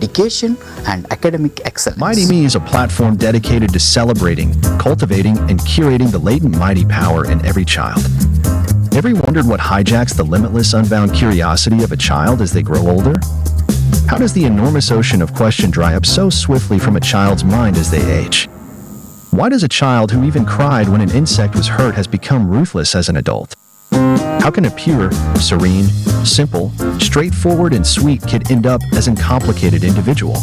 dedication and academic excellence. Mighty Me is a platform dedicated to celebrating, cultivating, and curating the latent mighty power in every child. Ever wondered what hijacks the limitless, unbound curiosity of a child as they grow older? How does the enormous ocean of question dry up so swiftly from a child's mind as they age? Why does a child who even cried when an insect was hurt has become ruthless as an adult? How can a pure, serene, simple, straightforward, and sweet kid end up as a complicated individual?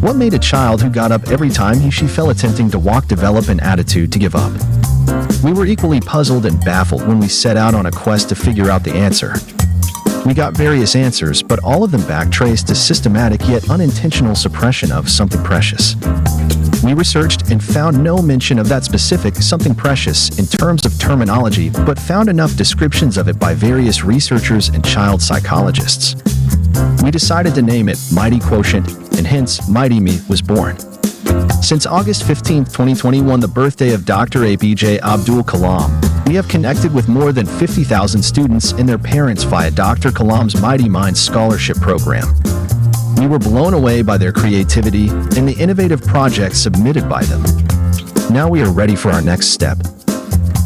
What made a child who got up every time she fell attempting to walk develop an attitude to give up? We were equally puzzled and baffled when we set out on a quest to figure out the answer. We got various answers, but all of them back-traced to systematic yet unintentional suppression of something precious. We researched and found no mention of that specific something precious in terms of terminology, but found enough descriptions of it by various researchers and child psychologists. We decided to name it Mighty Quotient, and hence Mighty Me was born. Since August 15, 2021, the birthday of Dr. APJ Abdul Kalam, we have connected with more than 50,000 students and their parents via Dr. Kalam's Mighty Minds Scholarship Program. We were blown away by their creativity and the innovative projects submitted by them. Now we are ready for our next step.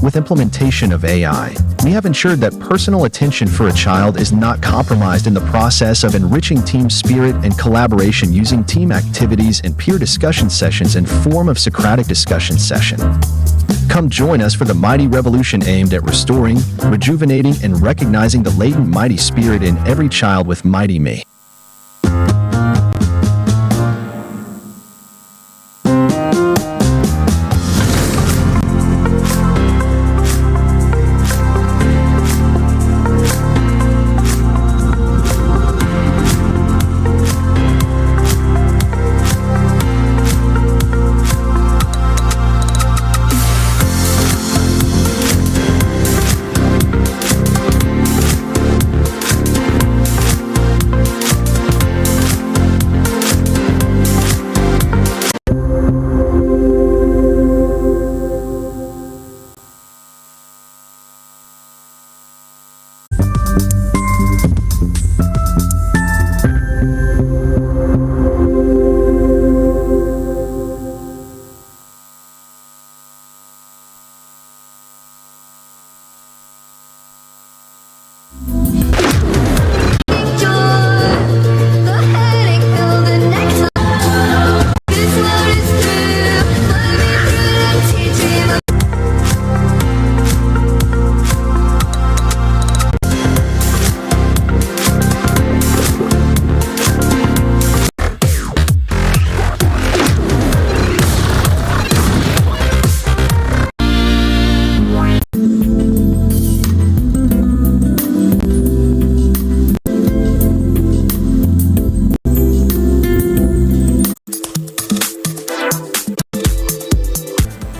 With implementation of AI, we have ensured that personal attention for a child is not compromised in the process of enriching team spirit and collaboration using team activities and peer discussion sessions in form of Socratic discussion session. Come join us for the mighty revolution aimed at restoring, rejuvenating, and recognizing the latent mighty spirit in every child with Mighty Me.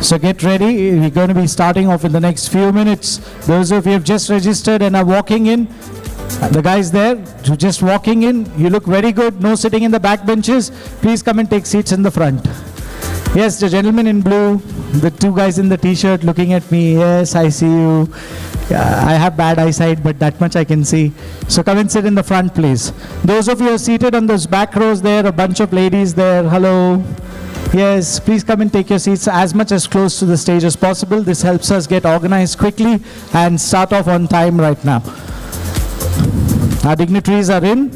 So get ready. We're going to be starting off in the next few minutes. Those of you who have just registered and are walking in, the guys there, who just walking in, you look very good. No sitting in the back benches. Please come and take seats in the front. Yes, the gentleman in blue, the two guys in the t-shirt looking at me. Yes, I see you. I have bad eyesight, but that much I can see. So come and sit in the front, please. Those of you who are seated on those back rows there, a bunch of ladies there. Hello. Yes, please come and take your seats as much as close to the stage as possible. This helps us get organized quickly and start off on time right now. Our dignitaries are in.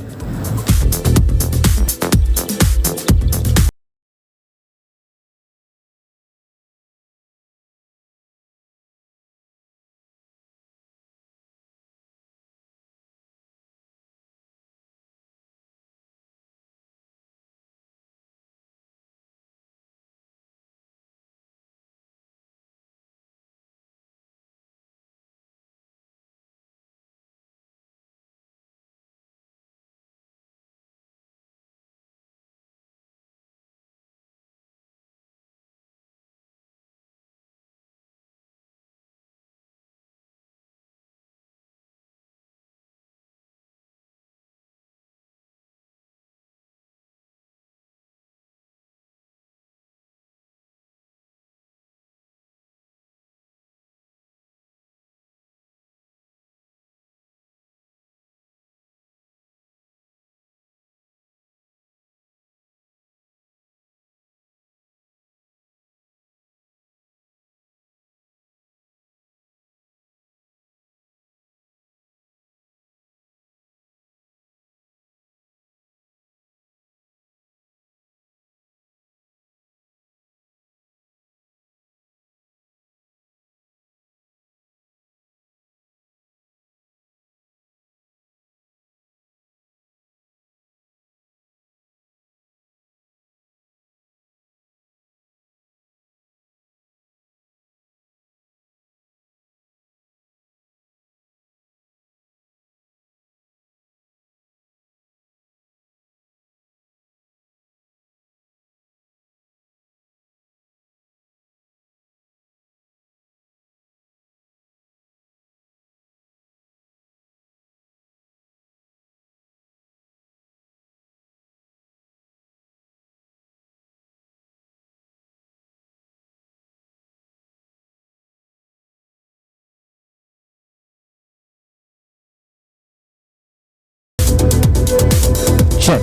Check.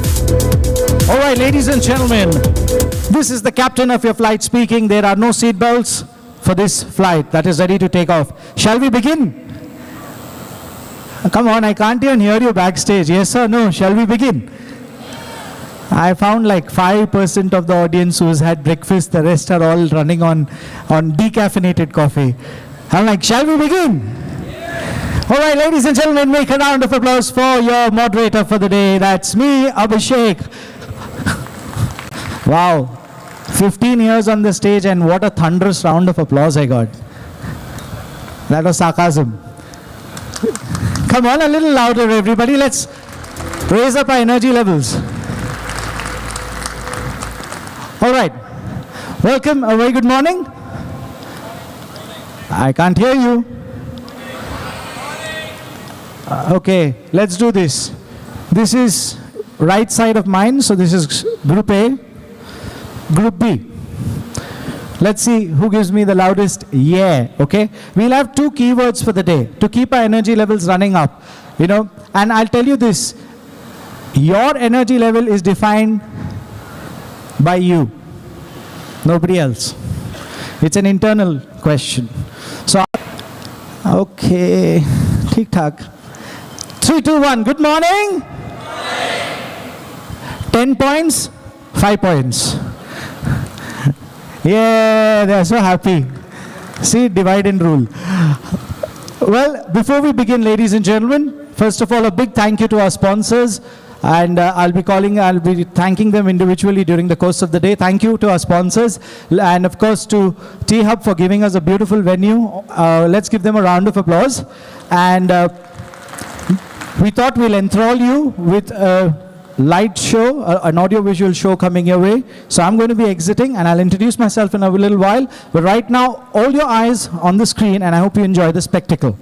All right, ladies and gentlemen, this is the captain of your flight speaking. There are no seat belts for this flight that is ready to take off. Shall we begin? Come on, I can't even hear you backstage. Yes or no? Shall we begin? I found like 5% of the audience who's had breakfast. The rest are all running on decaffeinated coffee. I'm like, shall we begin? All right, ladies and gentlemen, make a round of applause for your moderator for the day. That's me, Abhishek. Wow, 15 years on the stage and what a thunderous round of applause I got. That was sarcasm. Come on, a little louder, everybody. Let's raise up our energy levels. All right. Welcome. A very good morning. I can't hear you. Okay, let's do this. This is right side of mine, so this is Group A. Group B. Let's see who gives me the loudest yeah, okay? We'll have 2 keywords for the day to keep our energy levels running up, you know. And I'll tell you this, your energy level is defined by you, nobody else. It's an internal question. So, okay, tic tac. 3, 2, 1, good morning. 10 points, 5 points. Yeah, they're so happy. See, divide and rule. Well, before we begin, ladies and gentlemen, first of all, a big thank you to our sponsors. And I'll be thanking them individually during the course of the day. Thank you to our sponsors. And of course to T-Hub for giving us a beautiful venue. Let's give them a round of applause. And we thought we'll enthrall you with a light show, an audio-visual show coming your way. So I'm going to be exiting and I'll introduce myself in a little while. But right now, all your eyes on the screen and I hope you enjoy the spectacle.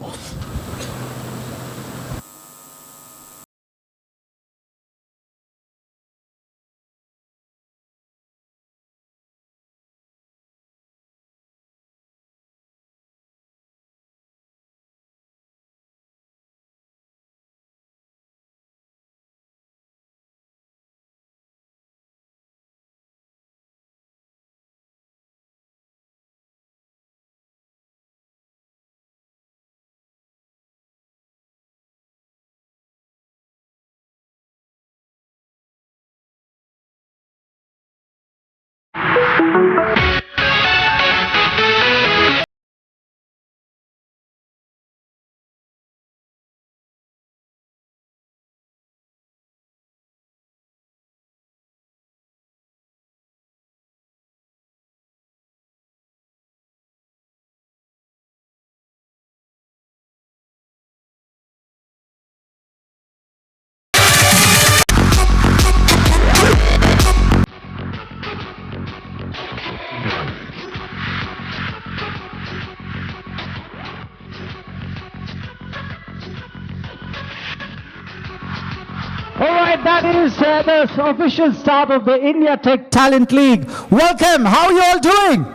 That is the official start of the India Tech Talent League. Welcome. How are you all doing?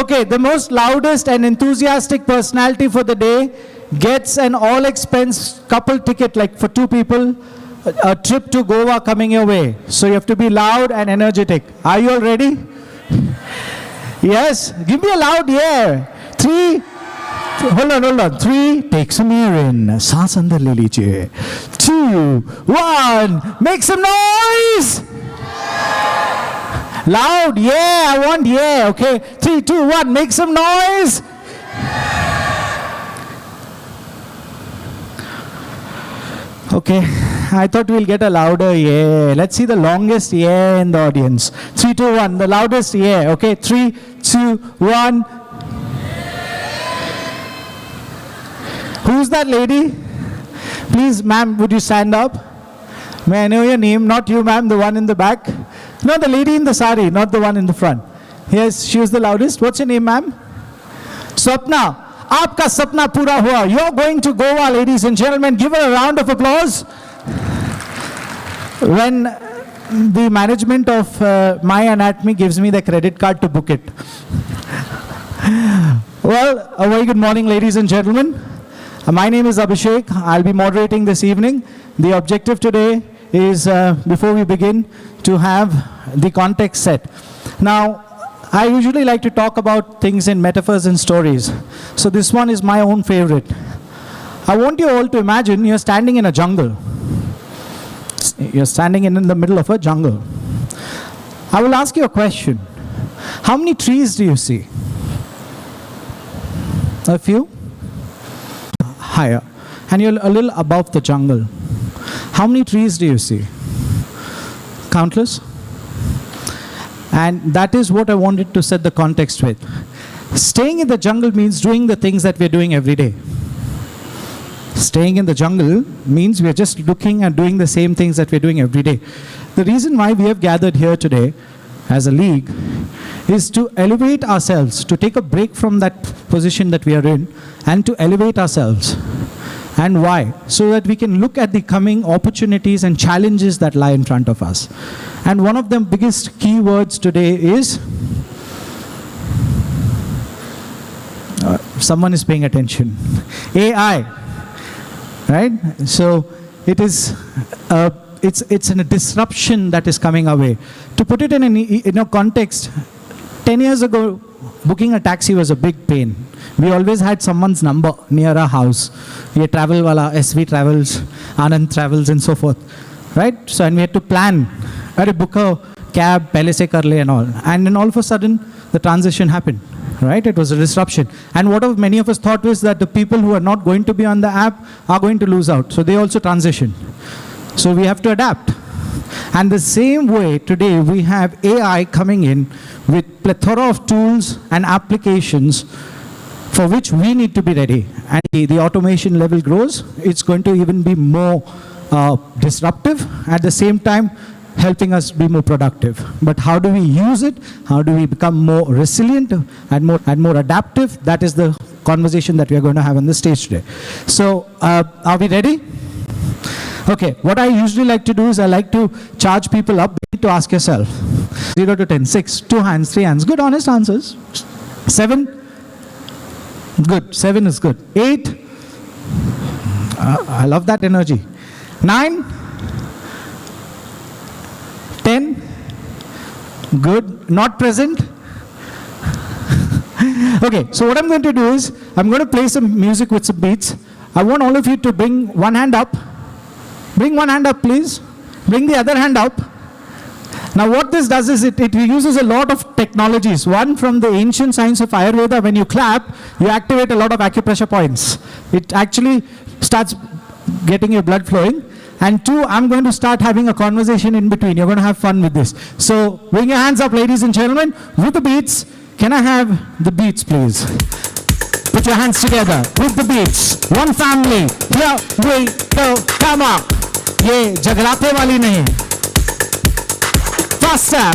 Okay, the most loudest and enthusiastic personality for the day gets an all-expense couple ticket, like for 2 people, a trip to Goa coming your way. So you have to be loud and energetic. Are you all ready? Yes? Give me a loud yeah. 3. Hold on. 3, take some air in. Saans andar le lijiye. 2, 1, make some noise! Loud, yeah, I want yeah, okay. 3, 2, 1, make some noise! Okay, I thought we'll get a louder yeah. Let's see the longest yeah in the audience. 3, 2, 1, the loudest yeah, okay. 3, 2, 1. Who's that lady? Please, ma'am, would you stand up? May I know your name? Not you, ma'am, the one in the back. No, the lady in the sari, not the one in the front. Yes, she was the loudest. What's your name, ma'am? Swapna. Aapka sapna pura hua. You're going to Goa, ladies and gentlemen. Give her a round of applause. When the management of My Anatomy gives me the credit card to book it. Well, a very good morning, ladies and gentlemen. My name is Abhishek. I'll be moderating this evening. the objective today is, before we begin, to have the context set. Now, I usually like to talk about things in metaphors and stories. So this one is my own favorite. I want you all to imagine you're standing in a jungle. You're standing in the middle of a jungle. I will ask you a question. How many trees do you see? A few? Higher. And you're a little above the jungle. How many trees do you see? Countless? And that is what I wanted to set the context with. Staying in the jungle means doing the things that we're doing every day. Staying in the jungle means we're just looking and doing the same things that we're doing every day. The reason why we have gathered here today as a league is to elevate ourselves, to take a break from that position that we are in and to elevate ourselves. And why? So that we can look at the coming opportunities and challenges that lie in front of us. And one of the biggest key words today is, someone is paying attention, AI, right? So it is, it's a disruption that is coming our way. To put it in a context, 10 years ago, booking a taxi was a big pain. We always had someone's number near our house. We had Travel Wala, SV Travels, Anand Travels, and so forth, right? So, and we had to plan, book a cab, pehle se kar le and all. And then all of a sudden, the transition happened, right? It was a disruption. And what many of us thought was that the people who are not going to be on the app are going to lose out. So they also transition. So we have to adapt. And the same way today we have AI coming in with plethora of tools and applications for which we need to be ready. And the automation level grows, it's going to even be more disruptive, at the same time helping us be more productive. But how do we use it? How do we become more resilient and more adaptive? That is the conversation that we are going to have on the stage today. So are we ready? Okay, what I usually like to do is I like to charge people up. You need to ask yourself. 0 to 10, 6, 2 hands, 3 hands. Good, honest answers. 7? Good, 7 is good. 8? I love that energy. 9? 10? Good, not present? Okay, so what I'm going to do is, I'm going to play some music with some beats. I want all of you to bring one hand up. Bring one hand up, please. Bring the other hand up. Now what this does is it uses a lot of technologies. One, from the ancient science of Ayurveda, when you clap, you activate a lot of acupressure points. It actually starts getting your blood flowing. And 2, I'm going to start having a conversation in between. You're going to have fun with this. So bring your hands up, ladies and gentlemen, with the beats. Can I have the beats, please? Put your hands together with the beats. One family. Here we go. Come on. Ye jagrate wali nahi. First step.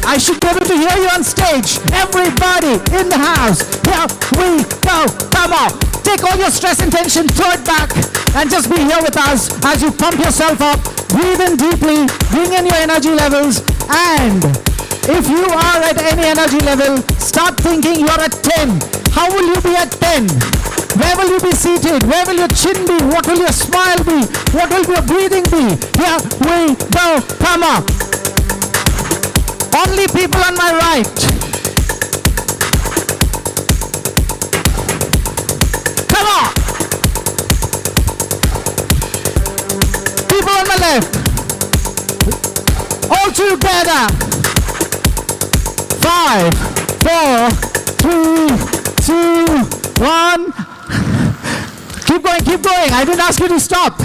I should be able to hear you on stage. Everybody in the house. Here we go. Come on. Take all your stress and tension, throw it back, and just be here with us as you pump yourself up. Breathe in deeply. Bring in your energy levels. And if you are at any energy level, start thinking you're at 10. How will you be at 10? Where will you be seated? Where will your chin be? What will your smile be? What will your breathing be? Here we go. Come on. Only people on my right. Come on. People on my left. All together. 5, 4, 3, 2, 1. Keep going. I didn't ask you to stop.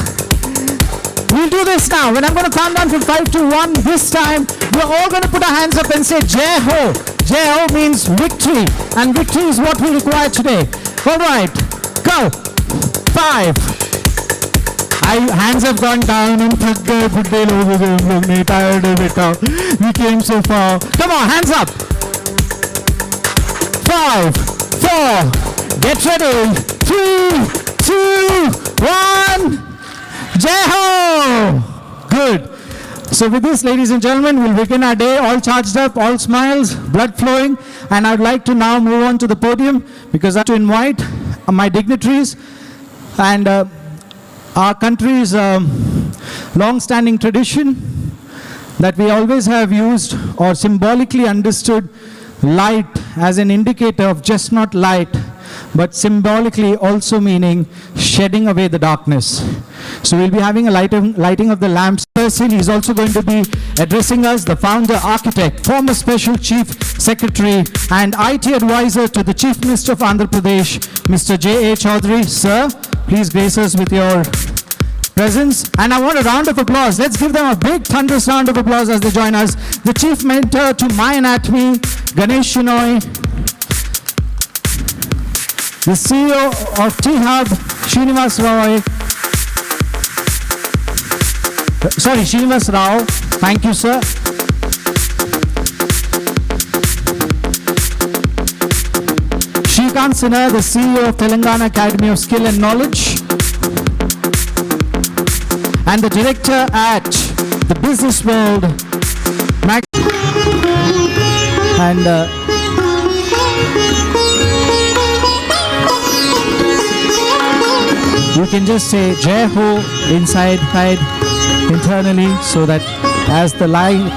We'll do this now. When I'm going to count down from 5 to 1, this time, we're all going to put our hands up and say Jai Ho. Jai Ho means victory. And victory is what we require today. All right. Go. 5. Hands have gone down and tired of it. We came so far. Come on, hands up. 5, 4, get ready. 3, 2, 1. Jai Ho! Good. So with this, ladies and gentlemen, we'll begin our day all charged up, all smiles, blood flowing. And I'd like to now move on to the podium because I have to invite my dignitaries. And Our country's long-standing tradition that we always have used or symbolically understood light as an indicator of just not light, but symbolically also meaning shedding away the darkness. So we'll be having a lighting of the lamps. Person, he's also going to be addressing us, the founder, architect, former special chief secretary and IT advisor to the Chief Minister of Andhra Pradesh, Mr. J.A. Chaudhary. Sir, please grace us with your presence. And I want a round of applause. Let's give them a big thunderous round of applause as they join us. The chief mentor to my anatomy, Ganesh Shenoy. The CEO of T-Hub, Srinivas Rao. Thank you, sir. Shrikant Sinha, the CEO of Telangana Academy of Skill and Knowledge. And the director at the Business World and you can just say Jai Ho inside internally so that as the light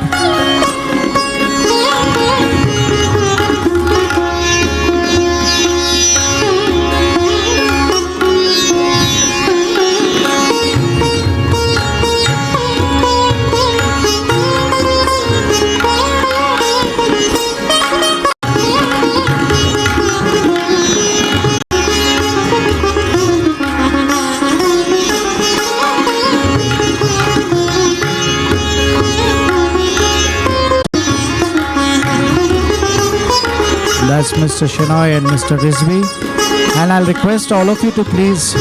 that's Mr. Shenoy and Mr. Rizvi. And I'll request all of you to please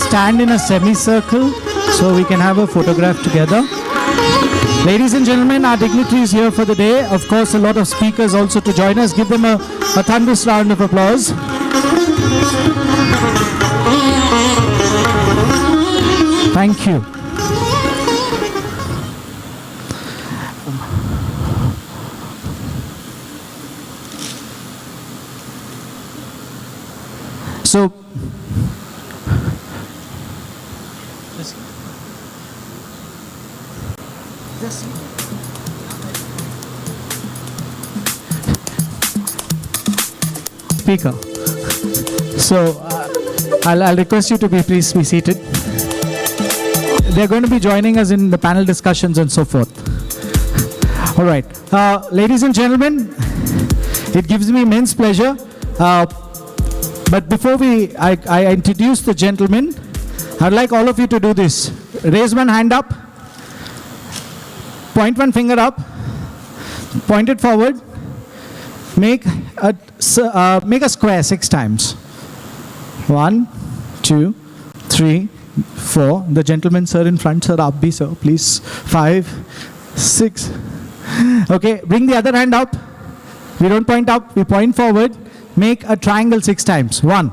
stand in a semicircle so we can have a photograph together. Ladies and gentlemen, our dignitaries here for the day. Of course, a lot of speakers also to join us. Give them a thunderous round of applause. Thank you. So, speaker. So, I'll request you to please be seated. They're going to be joining us in the panel discussions and so forth. All right. Ladies and gentlemen, it gives me immense pleasure. But before I introduce the gentleman, I'd like all of you to do this. Raise one hand up, point one finger up, point it forward, make a square 6 times. 1, 2, 3, 4. The gentleman, sir, in front, sir, up be, sir, please. 5, 6. Okay, bring the other hand up. We don't point up, we point forward. Make a triangle 6 times. 1,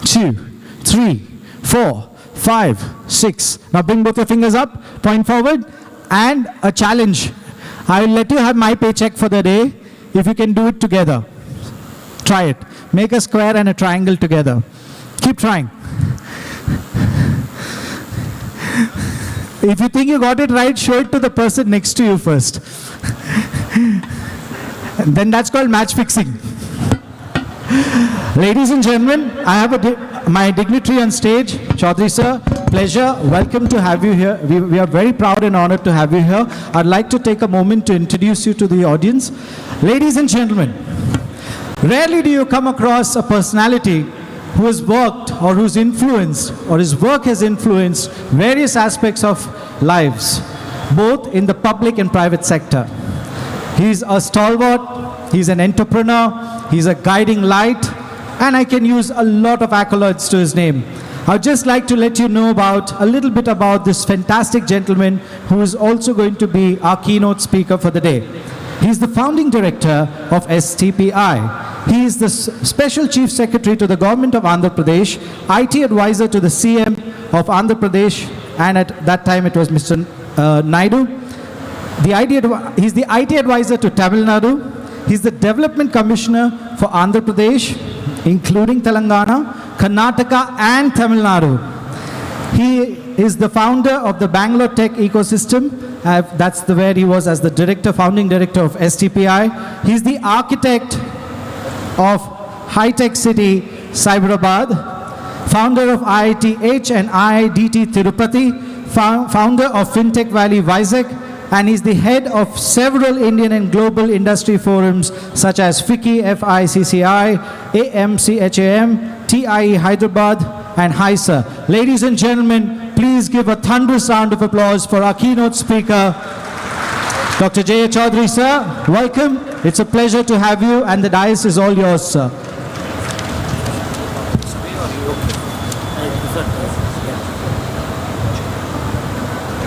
2, 3, 4, 5, 6. Now bring both your fingers up, point forward, and a challenge. I will let you have my paycheck for the day if you can do it together. Try it. Make a square and a triangle together. Keep trying. If you think you got it right, show it to the person next to you first. Then that's called match fixing. Ladies and gentlemen, I have my dignitary on stage, Chaudhary sir. Pleasure, welcome to have you here. We are very proud and honored to have you here. I'd like to take a moment to introduce you to the audience. Ladies and gentlemen, rarely do you come across a personality who has worked or who's influenced or his work has influenced various aspects of lives, both in the public and private sector. He's a stalwart, he's an entrepreneur, he's a guiding light, and I can use a lot of accolades to his name. I'd just like to let you know a little bit about this fantastic gentleman who is also going to be our keynote speaker for the day. He's the founding director of STPI. He is the Special Chief Secretary to the Government of Andhra Pradesh, IT advisor to the CM of Andhra Pradesh, and at that time it was Mr. Naidu. He's the IT advisor to Tamil Nadu. He's the Development Commissioner for Andhra Pradesh, including Telangana, Karnataka and Tamil Nadu. He is the founder of the Bangalore Tech Ecosystem. That's where he was as the director, founding director of STPI. He's the architect of High-Tech City, Hyderabad, founder of IITH and IIDT Tirupati, founder of FinTech Valley Vizag, and he's the head of several Indian and global industry forums such as FICCI, FICCI, AMCHAM, TIE Hyderabad, and HISA. Ladies and gentlemen, please give a thunderous round of applause for our keynote speaker, Dr. Jay Chaudhary, sir. Welcome. It's a pleasure to have you, and the dais is all yours, sir.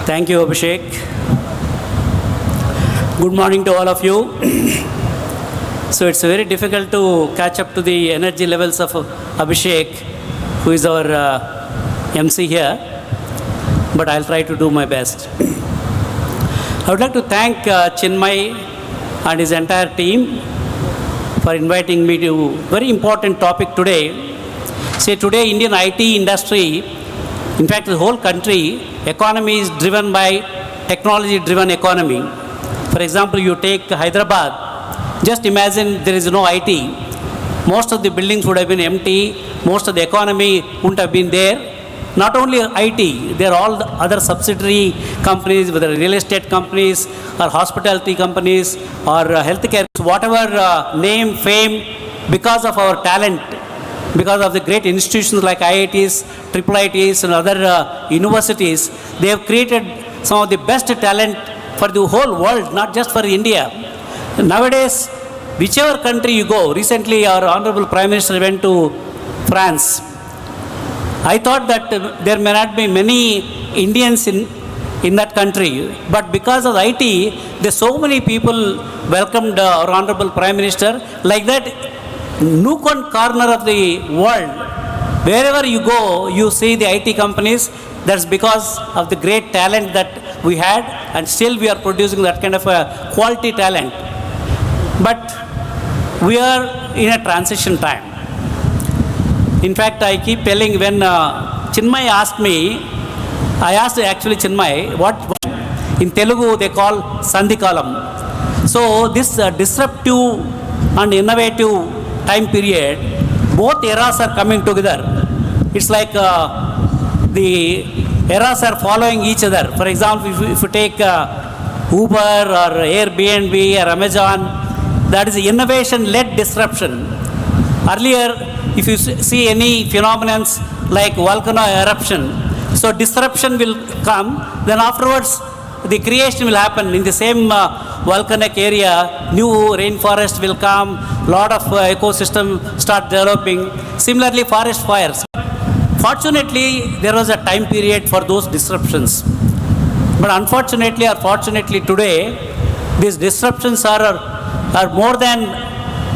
Thank you, Abhishek. Good morning to all of you. So it's very difficult to catch up to the energy levels of Abhishek, who is our MC here, but I'll try to do my best. I would like to thank Chinmay and his entire team for inviting me to very important topic today. See, today Indian IT industry, in fact the whole country, economy is driven by technology-driven economy. For example, you take Hyderabad, just imagine there is no IT. Most of the buildings would have been empty, most of the economy wouldn't have been there. Not only IT, there are all the other subsidiary companies, whether real estate companies or hospitality companies or healthcare, whatever name, fame, because of our talent, because of the great institutions like IITs, IIITs and other universities, they have created some of the best talent for the whole world, not just for India. Nowadays, whichever country you go, recently our Honorable Prime Minister went to France. I thought that there may not be many Indians in that country, but because of IT, there's so many people welcomed our Honorable Prime Minister. Like that, nook and corner of the world, wherever you go, you see the IT companies. That's because of the great talent that we had, and still we are producing that kind of a quality talent. But we are in a transition time. In fact, I keep telling, when Chinmay asked me, I asked actually Chinmay, what in Telugu they call Sandhikalam. So this disruptive and innovative time period, both eras are coming together. It's like the eras are following each other. For example, if you take Uber or Airbnb or Amazon, that is innovation-led disruption. Earlier, if you see any phenomenon like volcano eruption, so disruption will come, then afterwards the creation will happen. In the same volcanic area, new rainforest will come, lot of ecosystem start developing. Similarly, forest fires. Fortunately, there was a time period for those disruptions. But unfortunately or fortunately today, these disruptions are more than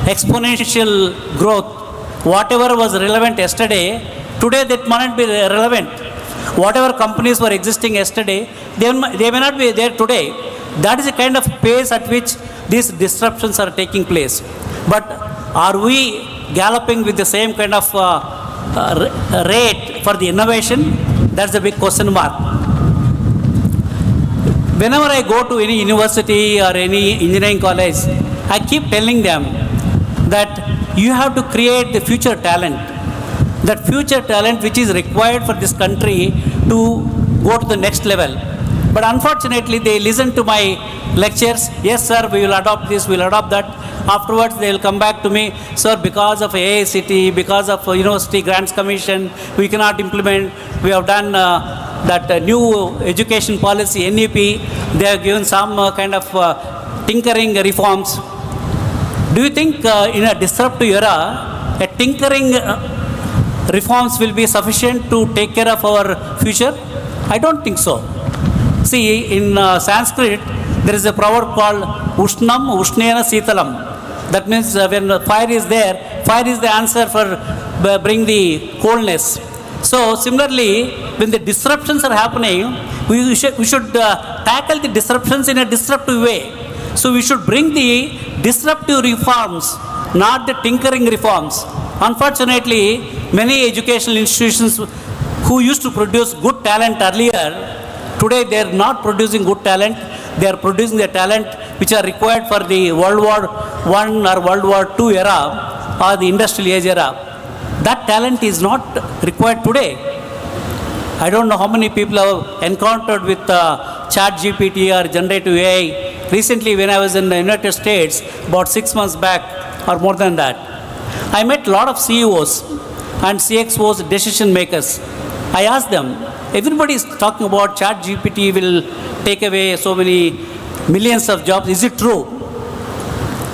exponential growth. Whatever was relevant yesterday, today that might not be relevant. Whatever companies were existing yesterday, they may not be there today. That is the kind of pace at which these disruptions are taking place. But are we galloping with the same kind of rate for the innovation? That's the big question mark. Whenever I go to any university or any engineering college, I keep telling them that you have to create the future talent. That future talent which is required for this country to go to the next level. But unfortunately, they listen to my lectures. Yes, sir, we will adopt this, we will adopt that. Afterwards, they will come back to me, sir, because of AICT, because of University Grants Commission, we cannot implement. We have done that new education policy, NEP. They have given some kind of tinkering reforms. Do you think in a disruptive era, a tinkering reforms will be sufficient to take care of our future? I don't think so. See, in Sanskrit, there is a proverb called Ushnam Ushnena Sitalam. That means when fire is there, fire is the answer for bring the coldness. So similarly, when the disruptions are happening, we should tackle the disruptions in a disruptive way. So we should bring the disruptive reforms, not the tinkering reforms. Unfortunately, many educational institutions who used to produce good talent earlier, today they are not producing good talent. They are producing the talent which are required for the World War I or World War II era or the industrial age era. That talent is not required today. I don't know how many people have encountered with chat GPT or generative AI. Recently, when I was in the United States, about 6 months back or more than that, I met a lot of CEOs and CXOs, decision makers. I asked them, everybody is talking about chat GPT will take away so many millions of jobs. Is it true?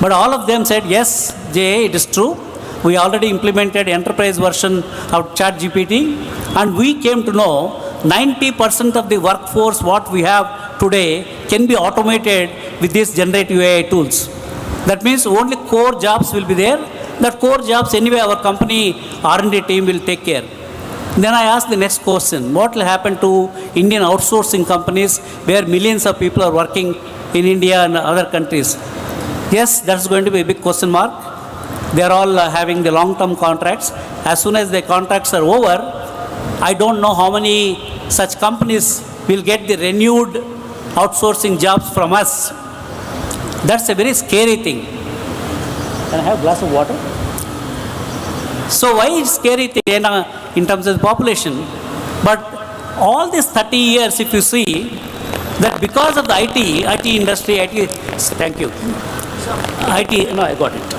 But all of them said, yes, Jay, it is true. We already implemented enterprise version of chat GPT, and we came to know 90% of the workforce what we have today can be automated with these generative AI tools. That means only core jobs will be there. That core jobs anyway our company R&D team will take care. Then I asked the next question, what will happen to Indian outsourcing companies where millions of people are working in India and other countries? Yes, that's going to be a big question mark. They are all having the long-term contracts. As soon as the contracts are over, I don't know how many such companies will get the renewed outsourcing jobs from us. That's a very scary thing. Can I have a glass of water? So why is scary thing in terms of the population? But all these 30 years, if you see, that because of the IT industry, thank you. I got it.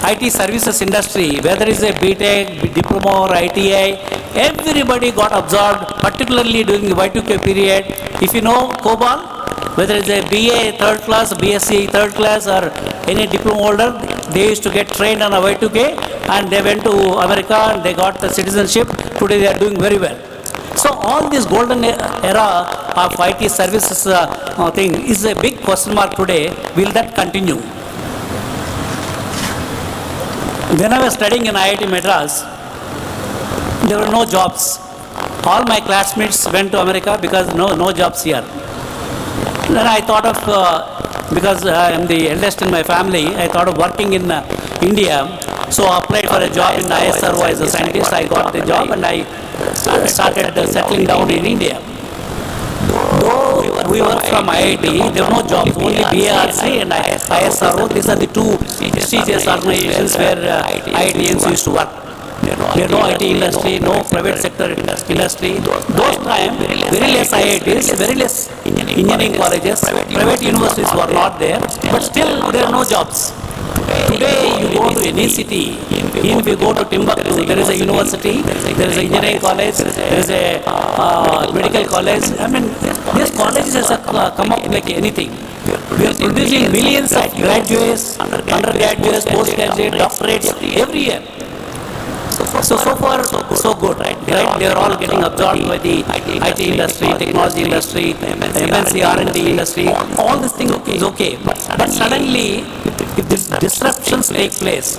IT services industry, whether it's a BTech, diploma or ITI, everybody got absorbed, particularly during the Y2K period. If you know COBOL, whether it's a BA third class, BSc third class, or any diploma holder, they used to get trained on a Y2K and they went to America and they got the citizenship. Today they are doing very well. So all this golden era of IT services thing is a big question mark today. Will that continue? When I was studying in IIT Madras, there were no jobs. All my classmates went to America because no jobs here. Then I thought of, because I am the eldest in my family, I thought of working in India. So I applied for a job in ISRO as a scientist. I got the job and I started settling down in India. Though we were from IIT, there were no jobs, only BARC and ISRO. These are the two prestigious organizations where IITians used to work. There no IT industry, no private sector industry. Those times, very less IITs, very less engineering colleges, private universities were not there, but still there are no jobs. Today you go to any city, if you go to Timbuktu, there is a university, there is an engineering college, there is a medical college. I mean, these colleges have come up like anything. We are producing millions of graduates, undergraduates, postgraduates, doctorates every year. So far, so good, right? They are all getting absorbed by the IT industry, technology industry, MNC R&D industry. All this thing is okay. But suddenly, if these disruptions take place,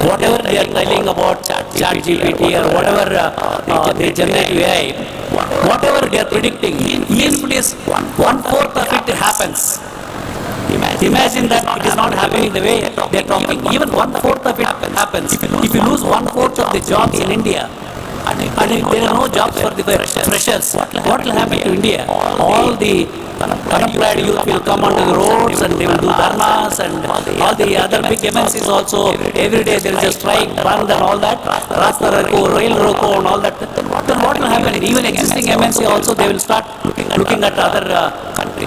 whatever they are telling about chat GPT or whatever they generate AI, whatever they are predicting, even if it is 1/4 of it happens. Imagine that it is not happening the way they are talking. Even 1/4 of it happens. If you lose 1/4 of the jobs in India, and if there are no jobs for the freshers, what will happen to India? All the unemployed youth will come onto the roads and they will do dharnas, and all the other big MNCs also. Every day there is a strike, band and all that. Rasta Roko, Rail Roko and all that. Then what will happen? Even existing MNC also, they will start looking at other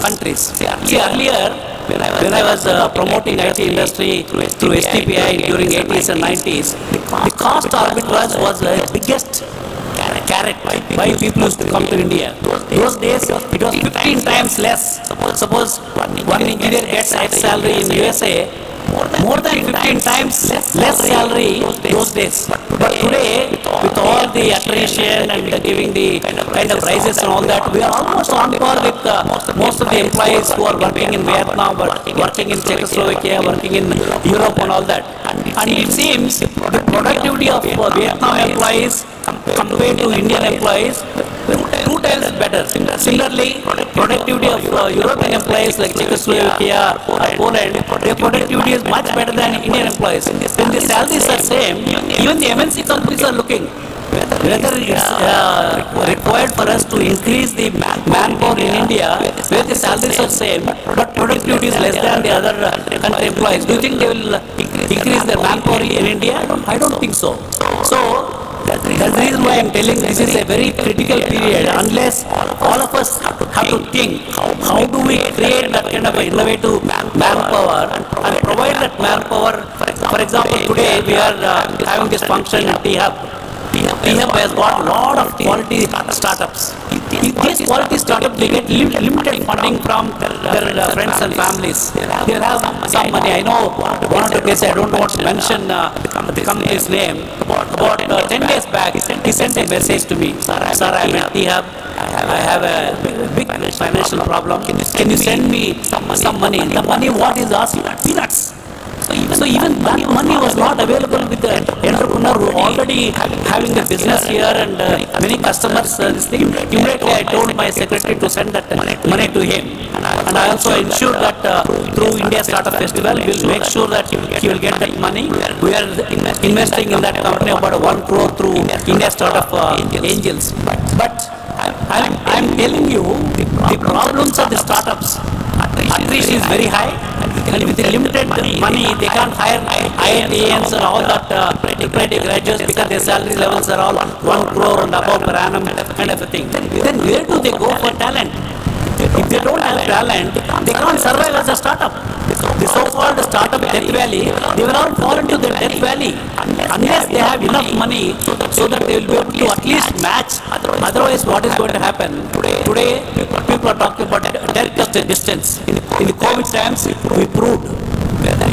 countries. See, earlier, when I was promoting IT industry through STPI during 80s and 90s, the cost arbitrage was the biggest carrot why people used to come to India. Those days, it was 15 times less. Suppose one engineer gets X salary in USA, more than 15 times less salary those days. But today, with all the attrition and giving the kind of rises and all that, we are almost on par with most of the employees who are working in Vietnam, working in Czechoslovakia, working in Europe and all that. And it seems the productivity of Vietnam employees compared to Indian employees, two times better. Similarly, productivity of European employees like Czechoslovakia or Poland, their productivity is much better than Indian employees. When the salaries are same, even the MNC companies are looking whether it's required for us to increase the manpower in India where the salaries are same but productivity is less than the other country employees. Do you think they will increase their manpower in India? I don't think so. So that's the reason why I'm telling this is a very critical period. Unless all of us have to think how do we create that kind of innovative manpower and provide that manpower. For example, today we are having this function in T-Hub. T-Hub has got a lot of quality startups. These quality startups, they get limited funding from their friends and families. They have some money. I know one of the cases, I don't want to mention the company's name. About 10 days back, he sent a message to me. Sir, I'm at T-Hub. I have a big financial problem. Can you send me some money? The money what is asked? Peanuts. So even that money was not available with the entrepreneur who already having a business here and many customers. Immediately I told my secretary to send that money to him. And I also ensured that through India Startup Festival, we will make sure that he will get that money. We are investing in that company about 1 crore through India Startup Angels. But I'm telling you, the problems of the startups, attrition is very high, and with the limited money, they can't hire IITs and all that graduates because their salary levels are all 1 crore and above per annum and everything. Then where do they go for talent? If they don't have talent, they can't survive as a startup. The so-called startup death valley, they will all fall into the death valley unless they have enough money so that they will be able to at least match. Otherwise, what is going to happen? Today people are talking about death of the distance. In the COVID times, we proved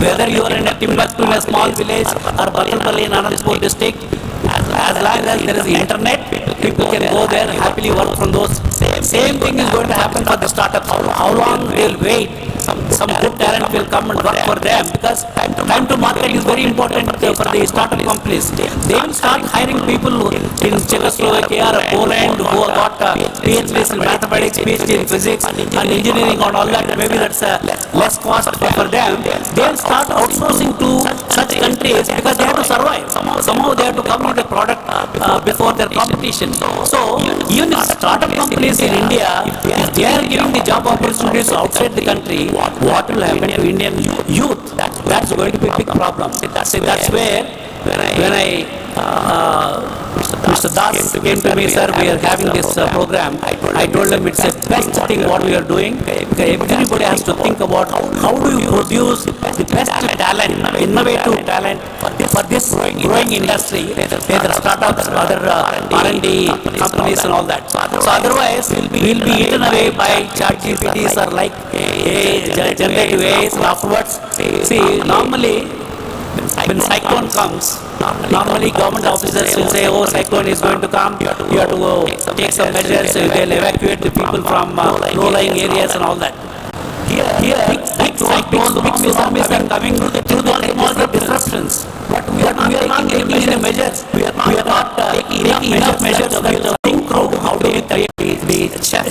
whether you are in a Timbuktu in a small village or Batalpalli in Anandapur district, as long as there is internet, people can go there and happily work from those. Same thing is going to happen for the startups. How long they'll wait? Some good talent will come and work for them because time to market is very important for the startup companies. They will start hiring people in Czechoslovakia or Poland who have got PhDs in mathematics, PhD in physics and engineering and all that. Maybe that's less cost for them. They will start outsourcing to such countries because they have to survive. Somehow they have to come with a product before their competition. So even if startup companies in India, if they are giving the job opportunities outside the country, what will happen to Indian youth? That's going to be a big problem. That's where when Mr. Das came to me, sir, we are having this program. I told him it's the best thing what we are doing. Everybody has to think about how do you produce the best talent, innovative talent for this growing industry, whether startups, other R&D companies and all that. So otherwise, we'll be eaten away by chat GPTs or like generative AIs and afterwards. See, normally, when cyclone comes, normally government officers will say, oh, cyclone is going to come, you have to go take some measures, they'll evacuate the people from low-lying areas and all that. Here, big cyclones, big tsunamis are coming through the technology disruptions. But we are not taking any measures. We are not taking enough measures that think through how do we create the chef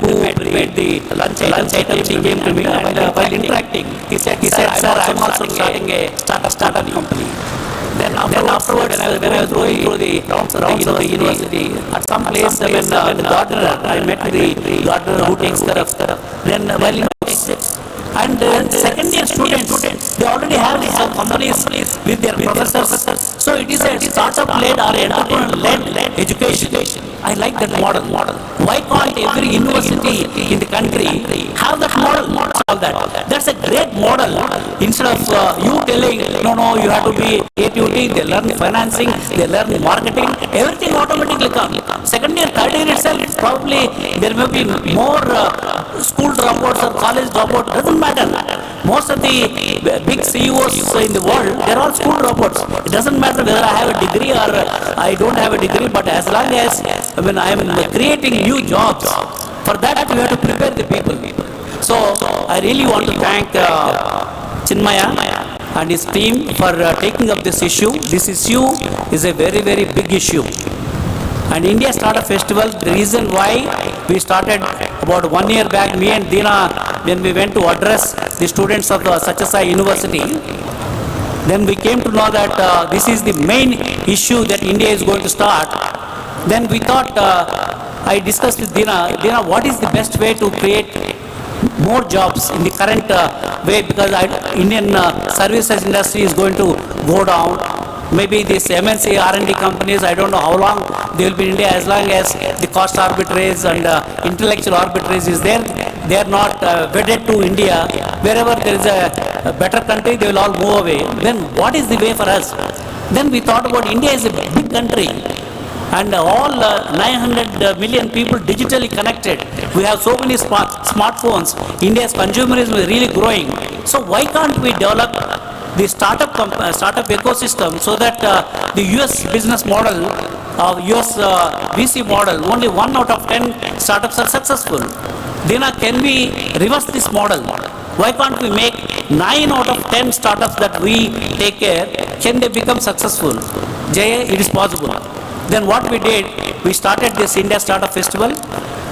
who made the lunch items. He came to me and while interacting, he said, sir, I'm also starting a startup company. Then afterwards, when I was going through the rounds of the university, at some place when the gardener, I met the gardener who takes care of. Then while in and second year students, they already have some companies with their professors. So it is a startup-led or entrepreneur-led education. I like that model. Why can't every university in the country have that model? That's a great model. Instead of you telling, no, you have to be ATUT, they learn financing, they learn marketing, everything automatically comes. Second year, third year itself, probably there may be more school dropouts or college dropouts. Doesn't matter. Most of the big CEOs in the world, they're all school dropouts. It doesn't matter whether I have a degree or I don't have a degree, but as long as when I am creating new jobs, for that we have to prepare the people. So I really want to thank Chinmaya and his team for taking up this issue. This issue is a very, very big issue. And India Startup Festival, the reason why we started about 1 year back, me and Dina, when we went to address the students of the Satyasai University, then we came to know that this is the main issue that India is going to start. Then we thought, I discussed with Dina, what is the best way to create more jobs in the current way, because Indian services industry is going to go down. Maybe these MNC R&D companies, I don't know how long they will be in India, as long as the cost arbitrage and intellectual arbitrage is there. They are not wedded to India. Wherever there is a better country, they will all move away. Then what is the way for us? Then we thought about India is a big country, and all 900 million people digitally connected. We have so many smartphones. India's consumerism is really growing. So why can't we develop the startup ecosystem so that the US business model, US VC model, only 1 out of 10 startups are successful. Dina, can we reverse this model? Why can't we make 9 out of 10 startups that we take care, can they become successful? Jay, it is possible. Then what we did, we started this India Startup Festival,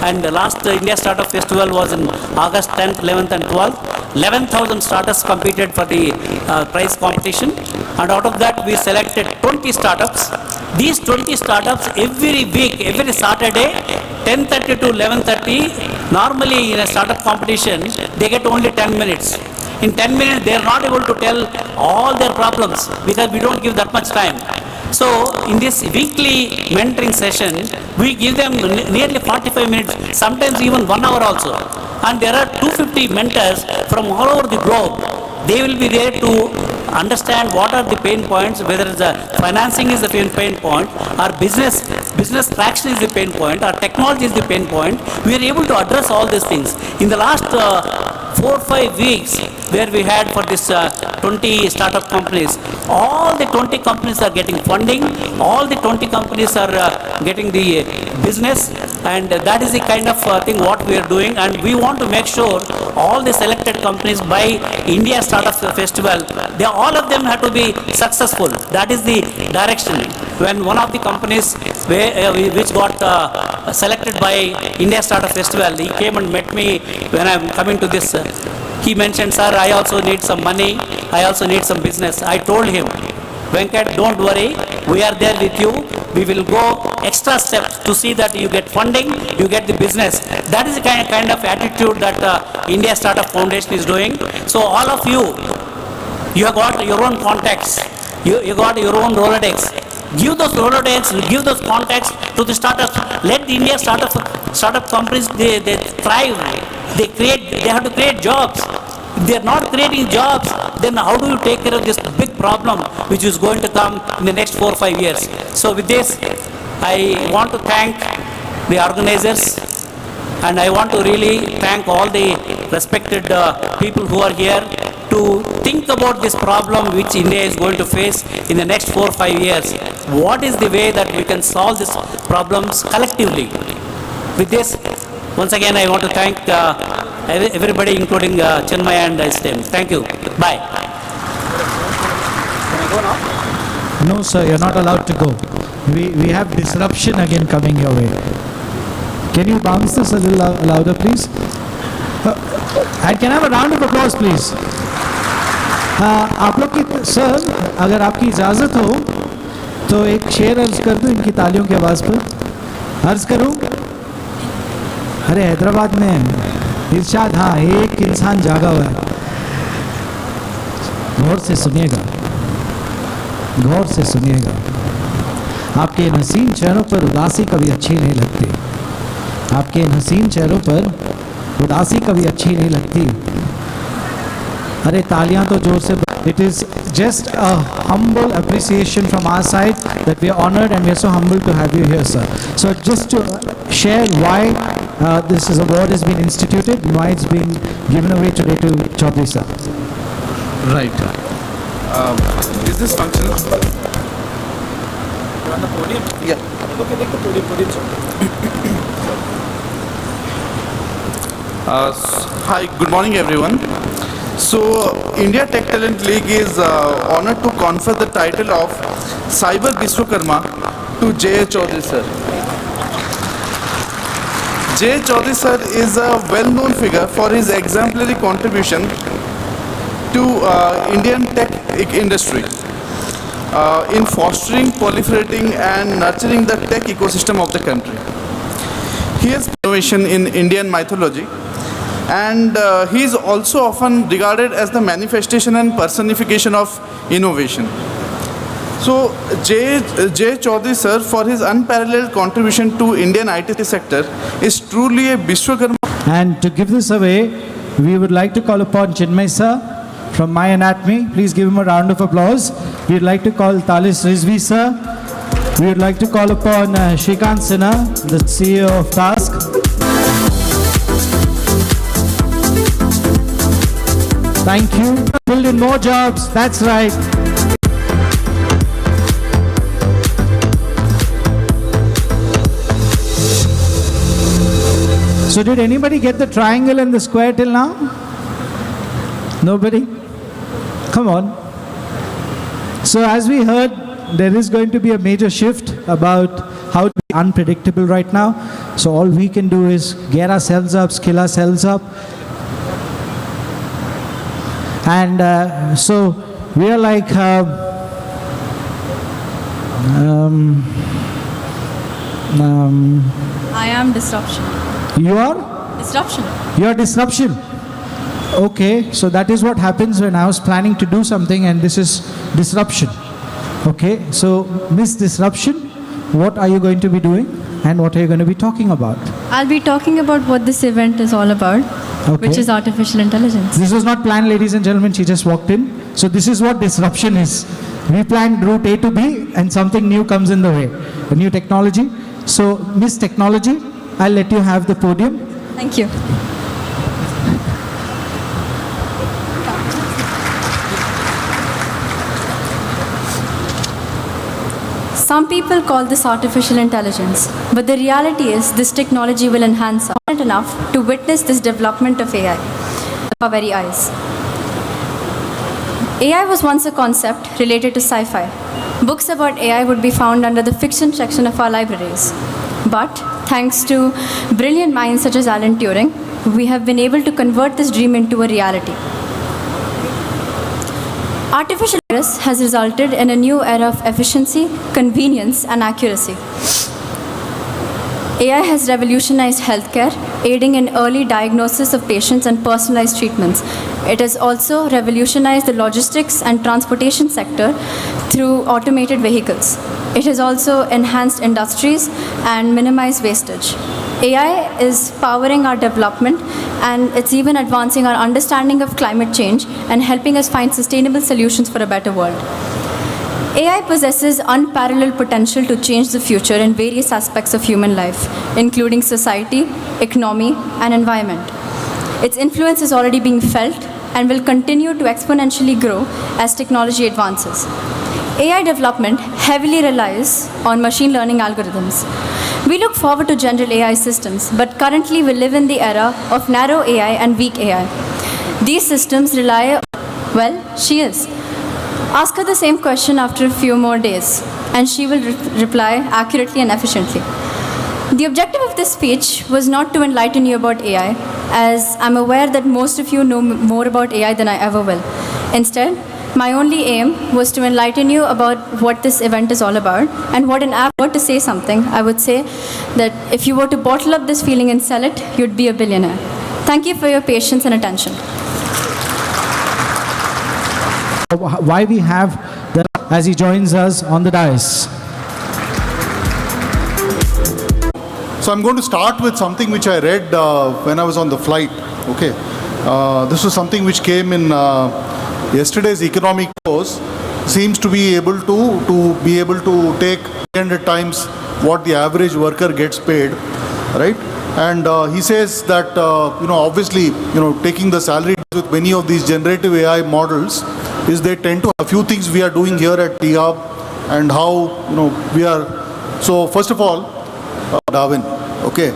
and the last India Startup Festival was in August 10th, 11th and 12th. 11,000 startups competed for the prize competition, and out of that we selected 20 startups. These 20 startups every week, every Saturday, 10:30 to 11:30, normally in a startup competition, they get only 10 minutes. In 10 minutes, they are not able to tell all their problems because we don't give that much time. So in this weekly mentoring session, we give them nearly 45 minutes, sometimes even 1 hour also. And there are 250 mentors from all over the globe. They will be there to understand what are the pain points, whether the financing is the pain point, or business traction is the pain point, or technology is the pain point. We are able to address all these things. In the last 4 or 5 weeks, where we had for this 20 startup companies, all the 20 companies are getting funding, all the 20 companies are getting the business, and that is the kind of thing what we are doing. And we want to make sure all the selected companies by India Startup Festival, all of them have to be successful. That is the direction. When one of the companies which got selected by India Startup Festival, he came and met me when I am coming to this. He mentioned, sir, I also need some money, I also need some business. I told him, Venkat, don't worry, we are there with you. We will go extra steps to see that you get funding, you get the business. That is the kind of attitude that India Startup Foundation is doing. So all of you, you have got your own contacts, you got your own Rolodex. Give those Rolodex, give those contacts to the startups. Let the India startup companies, they thrive. They have to create jobs. If they are not creating jobs, then how do you take care of this big problem which is going to come in the next 4 or 5 years? So with this, I want to thank the organizers, and I want to really thank all the respected people who are here to think about this problem which India is going to face in the next 4 or 5 years. What is the way that we can solve these problems collectively? With this, once again, I want to thank everybody, including Chinmay and his team. Thank you. Bye. Can I go now? No, sir, you're not allowed to go. We have disruption again coming your way. Can you bounce this a little louder, please? And can I have a round of applause, please? आप लोग की sir, अगर आपकी इजाज़त हो तो एक शेर अर्ज कर दूं इनकी तालियों की आवाज़ पर। अर्ज करूं? अरे हैदराबाद में इरशाद, हाँ, एक इंसान जागा हुआ है। गौर से सुनिएगा, गौर से सुनिएगा। आपके इन हसीन चेहरों पर उदासी कभी अच्छी नहीं लगती। आपके इन हसीन चेहरों पर उदासी कभी अच्छी नहीं लगती। अरे तालियां तो जोर से। It is just a humble appreciation from our side that we are honored and we are so humble to have you here, sir. So just to share why this award has been instituted and why it's being given away today to Chaudhary sir. Right. Is this functional? You on the podium? Yeah. Okay, take the podium. Hi, good morning everyone. So, India Tech Talent League is honored to confer the title of Cyber Vishwakarma to J. Chaudhary sir. J. Chaudhary sir is a well-known figure for his exemplary contribution to Indian tech industry in fostering, proliferating and nurturing the tech ecosystem of the country. He has innovation in Indian mythology, and he is also often regarded as the manifestation and personification of innovation. So J. Chaudhary sir, for his unparalleled contribution to Indian IT sector, is truly a Vishwakarma. And to give this away, we would like to call upon Chinmay sir from My Anatomy. Please give him a round of applause. We would like to call Talis Rizvi sir. We would like to call upon Shrikant Sinha, the CEO of Task. Thank you. Build in more jobs. That's right. So did anybody get the triangle and the square till now? Nobody? Come on. So as we heard, there is going to be a major shift about how to be unpredictable right now. So all we can do is get ourselves up, skill ourselves up. And so we are like, I am disruption. you are? Disruption. You are disruption. Okay, so that is what happens when I was planning to do something and this is disruption. Okay, so Miss Disruption, what are you going to be doing and what are you going to be talking about? I'll be talking about what this event is all about, which is artificial intelligence. This was not planned, ladies and gentlemen, she just walked in. So this is what disruption is. We planned route A to B and something new comes in the way, a new technology. So Miss Technology, I'll let you have the podium. Thank you. Some people call this artificial intelligence, but the reality is this technology will enhance us enough to witness this development of AI with our very eyes. AI was once a concept related to sci-fi. Books about AI would be found under the fiction section of our libraries. But thanks to brilliant minds such as Alan Turing, we have been able to convert this dream into a reality. Artificial intelligence has resulted in a new era of efficiency, convenience, and accuracy. AI has revolutionized healthcare, aiding in early diagnosis of patients and personalized treatments. It has also revolutionized the logistics and transportation sector through automated vehicles. It has also enhanced industries and minimized wastage. AI is powering our development, and it's even advancing our understanding of climate change and helping us find sustainable solutions for a better world. AI possesses unparalleled potential to change the future in various aspects of human life, including society, economy, and environment. Its influence is already being felt and will continue to exponentially grow as technology advances. AI development heavily relies on machine learning algorithms. We look forward to general AI systems, but currently we live in the era of narrow AI and weak AI. These systems rely, well, she is. Ask her the same question after a few more days, and she will reply accurately and efficiently. The objective of this speech was not to enlighten you about AI, as I'm aware that most of you know more about AI than I ever will. Instead, my only aim was to enlighten you about what this event is all about, and what an app were to say something, I would say that if you were to bottle up this feeling and sell it, you'd be a billionaire. Thank you for your patience and attention. Why we have the, as he joins us on the dais. So I'm going to start with something which I read when I was on the flight. Okay, this was something which came in yesterday's economic course. Seems to be able to take 300 times what the average worker gets paid, right? And he says that obviously taking the salary with many of these generative AI models is they tend to a few things we are doing here at T-Hub and how we are. So first of all, Darwin. Okay,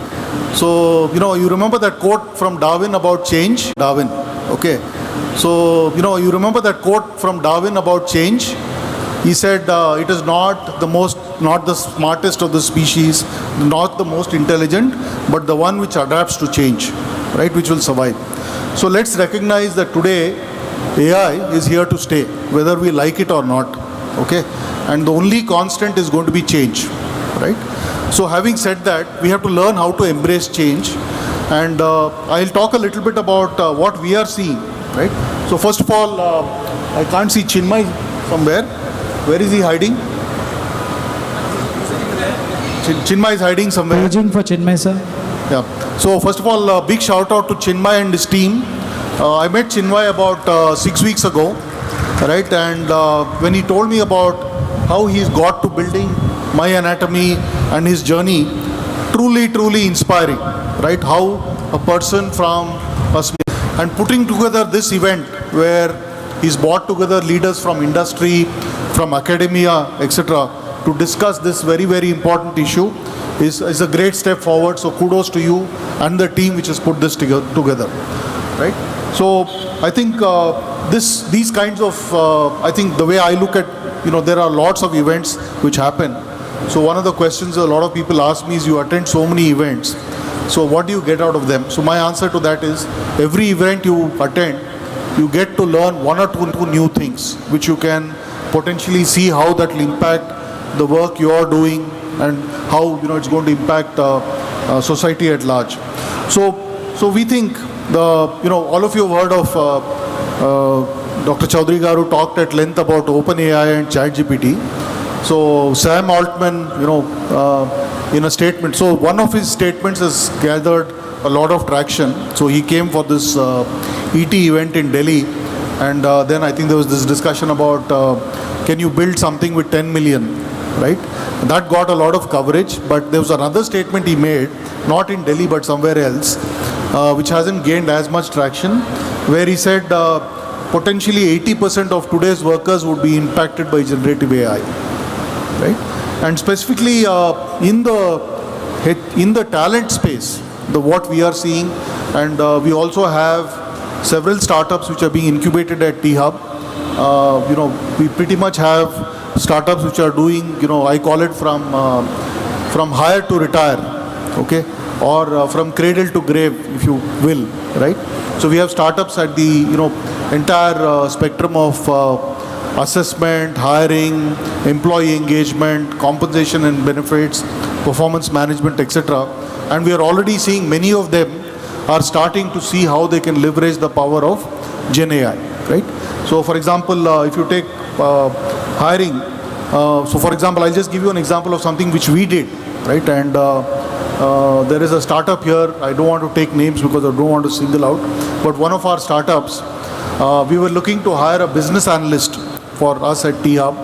so you remember that quote from Darwin about change. Darwin. Okay, so you remember that quote from Darwin about change. He said it is not the most not the smartest of the species, not the most intelligent, but the one which adapts to change, right, which will survive. So let's recognize that today AI is here to stay, whether we like it or not, okay? And the only constant is going to be change, right? So having said that, we have to learn how to embrace change. And I'll talk a little bit about what we are seeing, right? So first of all, I can't see Chinmay somewhere. Where is he hiding? Chinmay is hiding somewhere. Paging for Chinmay, sir. Yeah. So first of all, big shout out to Chinmay and his team. I met Chinmay about 6 weeks ago, right? And when he told me about how he's got to building My Anatomy and his journey, truly inspiring, right? How a person from and putting together this event where he's brought together leaders from industry, from academia, etc., to discuss this very important issue is a great step forward. So kudos to you and the team which has put this together, right? So I think these kinds of, I think the way I look at, there are lots of events which happen. So one of the questions a lot of people ask me is, you attend so many events, so what do you get out of them? So my answer to that is, every event you attend, you get to learn one or two new things, which you can potentially see how that will impact the work you are doing and how it's going to impact society at large. So we think all of you have heard of Dr. Chaudhary Garu talked at length about OpenAI and ChatGPT. So Sam Altman, in a statement, so one of his statements has gathered a lot of traction. So he came for this ET event in Delhi, and then I think there was this discussion about can you build something with 10 million, right? That got a lot of coverage, but there was another statement he made, not in Delhi but somewhere else, which hasn't gained as much traction, where he said potentially 80% of today's workers would be impacted by generative AI, right? And specifically in the talent space, what we are seeing, and we also have several startups which are being incubated at T-Hub. We pretty much have startups which are doing, I call it from hire to retire, okay, or from cradle to grave, if you will, right? So we have startups at the entire spectrum of assessment, hiring, employee engagement, compensation and benefits, performance management, etc. And we are already seeing many of them are starting to see how they can leverage the power of Gen AI, right? So for example, if you take hiring, so for example, I'll just give you an example of something which we did, right? And there is a startup here, I don't want to take names because I don't want to single out, but one of our startups, we were looking to hire a business analyst for us at T-Hub.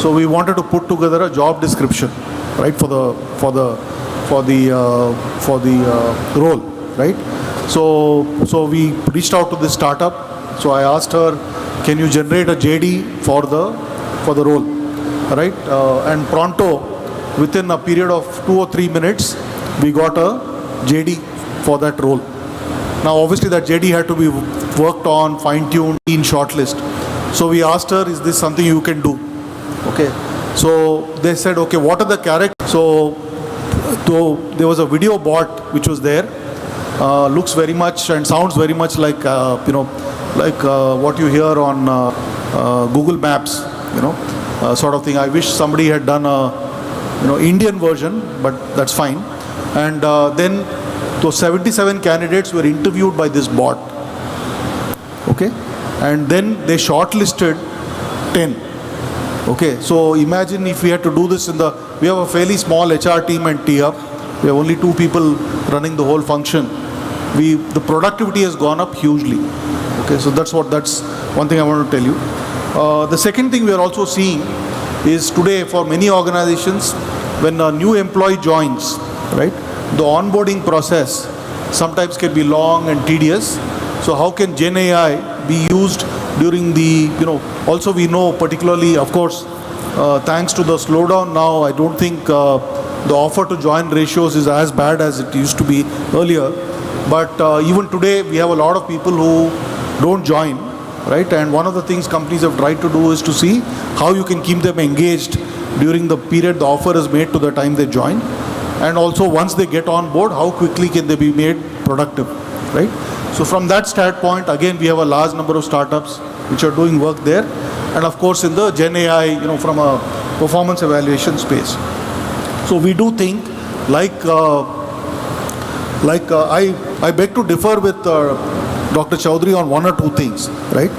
So we wanted to put together a job description, right, for the role, right? So we reached out to this startup. So I asked her, can you generate a JD for the role, right? And pronto, within a period of 2 or 3 minutes, we got a JD for that role. Now obviously that JD had to be worked on, fine-tuned, in shortlist. So we asked her, is this something you can do? Okay. So they said, okay, what are the characters? So there was a video bot which was there. Looks very much and sounds very much like what you hear on Google Maps, sort of thing. I wish somebody had done a Indian version, but that's fine. And then those 77 candidates were interviewed by this bot. Okay, and then they shortlisted 10. Okay, so imagine if we had to do this we have a fairly small HR team at T-Hub. We have only 2 people running the whole function. The productivity has gone up hugely. Okay, so that's one thing I want to tell you. The second thing we are also seeing is today for many organizations, when a new employee joins, right, the onboarding process sometimes can be long and tedious. So how can Gen AI be used during also we know particularly, of course, thanks to the slowdown now, I don't think the offer to join ratios is as bad as it used to be earlier. But even today, we have a lot of people who don't join, right? And one of the things companies have tried to do is to see how you can keep them engaged during the period the offer is made to the time they join. And also once they get on board, how quickly can they be made productive, right? So from that standpoint, again, we have a large number of startups which are doing work there. And of course, in the Gen AI, from a performance evaluation space. So we do think, I beg to differ with Dr. Chaudhary on one or two things, right?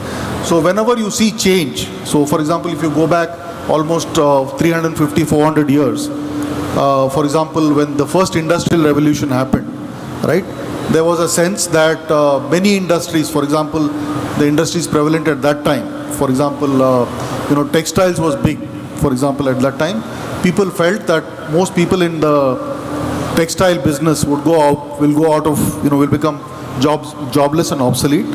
So whenever you see change, so for example, if you go back almost 350, 400 years, for example, when the first industrial revolution happened, right? There was a sense that many industries, for example, the industries prevalent at that time, for example, textiles was big, for example, at that time. People felt that most people in the textile business will go out of, will become jobless and obsolete.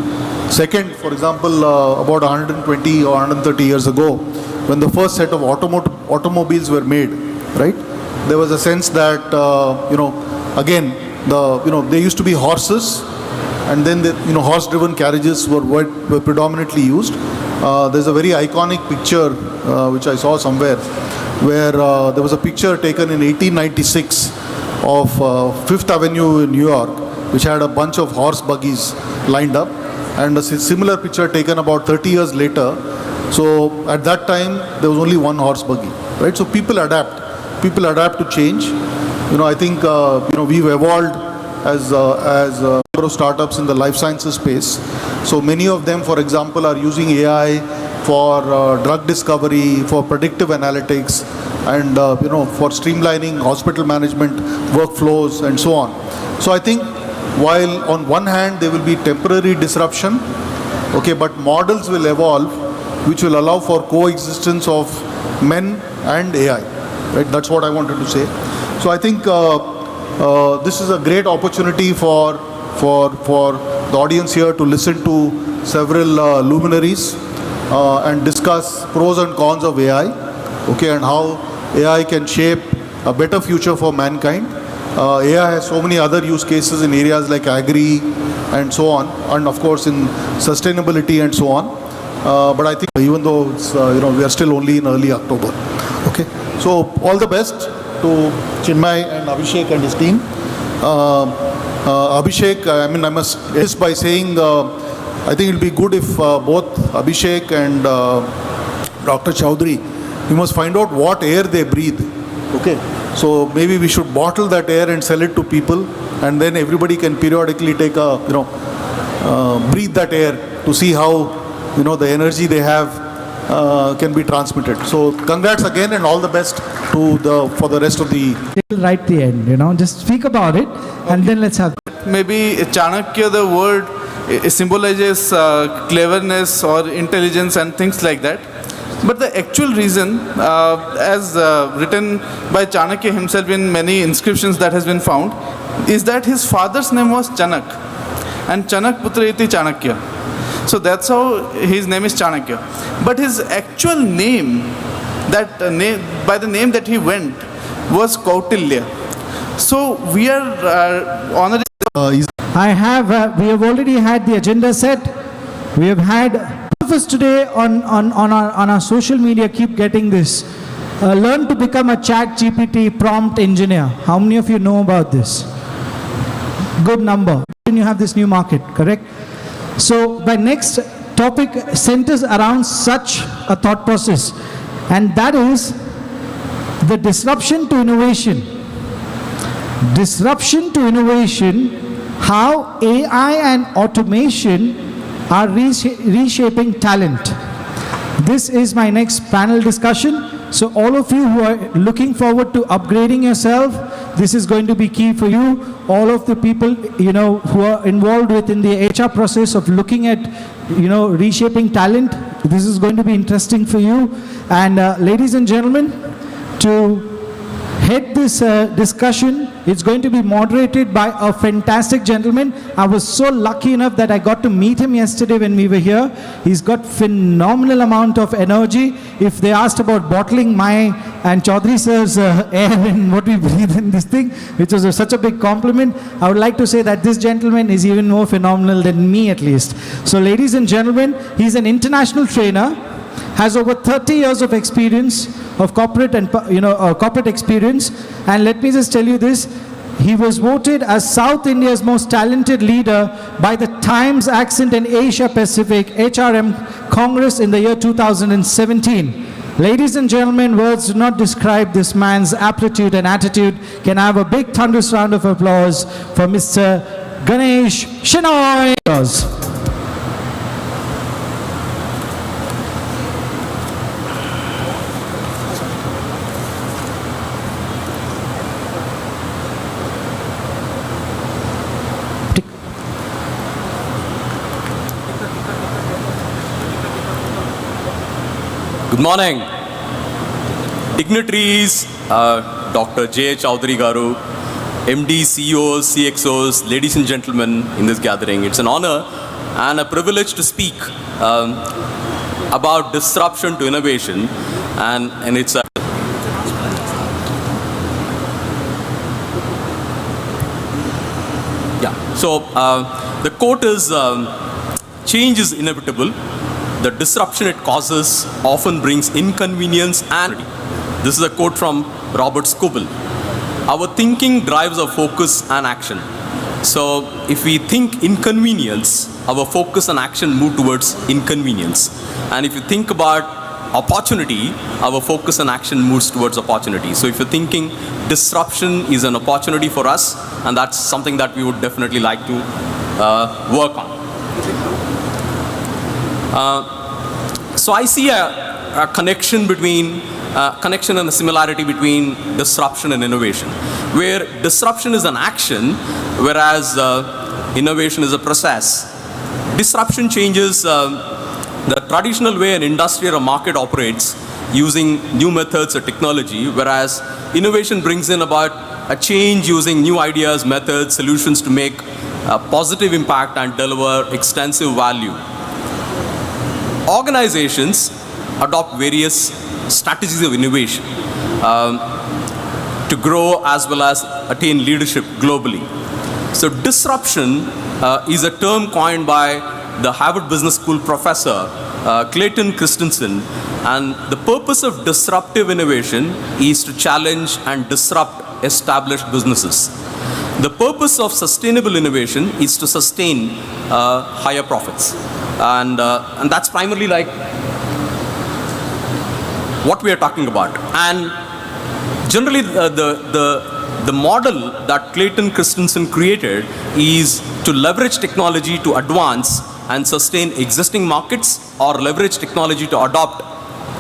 Second, for example, about 120 or 130 years ago, when the first set of automobiles were made, right? There was a sense that, again, they used to be horses, and then the horse-driven carriages were predominantly used. There's a very iconic picture which I saw somewhere, where there was a picture taken in 1896 of Fifth Avenue in New York, which had a bunch of horse buggies lined up, and a similar picture taken about 30 years later. So at that time, there was only one horse buggy, right? So people adapt to change. I think we've evolved as a number of startups in the life sciences space. So many of them, for example, are using AI for drug discovery, for predictive analytics, and for streamlining hospital management workflows and so on. So I think while on one hand there will be temporary disruption, okay, but models will evolve which will allow for coexistence of men and AI, right? That's what I wanted to say. So I think this is a great opportunity for the audience here to listen to several luminaries and discuss pros and cons of AI, okay, and how AI can shape a better future for mankind. AI has so many other use cases in areas like agri and so on, and of course in sustainability and so on. But I think even though it's, we are still only in early October, okay. So all the best to Chinmay and Abhishek and his team. Abhishek, I must end by saying, I think it will be good if both Abhishek and Dr. Chaudhary, we must find out what air they breathe, okay. So maybe we should bottle that air and sell it to people, and then everybody can periodically take breathe that air to see how, the energy they have can be transmitted. So congrats again and all the best for the rest of the... Right the end, just speak about it, and then let's have... Maybe Chanakya, the word, it symbolizes cleverness or intelligence and things like that. But the actual reason, as written by Chanakya himself in many inscriptions that has been found, is that his father's name was Chanak, and Chanak Putra iti Chanakya. So that's how his name is Chanakya. But his actual name, by the name that he went, was Kautilya. So we are honoring... we have already had the agenda set. We have had of us today on our social media keep getting this. Learn to become a chat GPT prompt engineer. How many of you know about this? Good number. You have this new market, correct? So my next topic centers around such a thought process, and that is the disruption to innovation. Disruption to innovation, how AI and automation are reshaping talent. This is my next panel discussion. So all of you who are looking forward to upgrading yourself, this is going to be key for you. All of the people, who are involved within the HR process of looking at, reshaping talent, this is going to be interesting for you. And ladies and gentlemen, to head this discussion, it's going to be moderated by a fantastic gentleman. I was so lucky enough that I got to meet him yesterday when we were here. He's got phenomenal amount of energy. If they asked about bottling my and Chaudhary sir's air and what we breathe in this thing, which was such a big compliment, I would like to say that this gentleman is even more phenomenal than me at least. So ladies and gentlemen, he's an international trainer. has over 30 years of experience of corporate and corporate experience. And let me just tell you this, he was voted as South India's most talented leader by the Times Accent and Asia Pacific HRM Congress in the year 2017. Ladies and gentlemen, words do not describe this man's aptitude and attitude. Can I have a big thunderous round of applause for Mr. Ganesh Shenoy? Good morning. Dignitaries, Dr. J. Chowdhury Garu, MD, CEOs, CXOs, ladies and gentlemen in this gathering. It's an honor and a privilege to speak about disruption to innovation, and it's a So the quote is, change is inevitable. The disruption it causes often brings inconvenience and... This is a quote from Robert Scoble. Our thinking drives our focus and action. So if we think inconvenience, our focus and action move towards inconvenience. And if you think about opportunity, our focus and action moves towards opportunity. So if you're thinking disruption is an opportunity for us, and that's something that we would definitely like to work on. So I see a connection between, connection and a similarity between disruption and innovation, where disruption is an action, whereas innovation is a process. Disruption changes the traditional way an industry or a market operates using new methods or technology, whereas innovation brings in about a change using new ideas, methods, solutions to make a positive impact and deliver extensive value. Organizations adopt various strategies of innovation to grow as well as attain leadership globally. So disruption is a term coined by the Harvard Business School professor Clayton Christensen, and the purpose of disruptive innovation is to challenge and disrupt established businesses. The purpose of sustainable innovation is to sustain higher profits. And that's primarily like what we are talking about. And generally the model that Clayton Christensen created is to leverage technology to advance and sustain existing markets, or leverage technology to adopt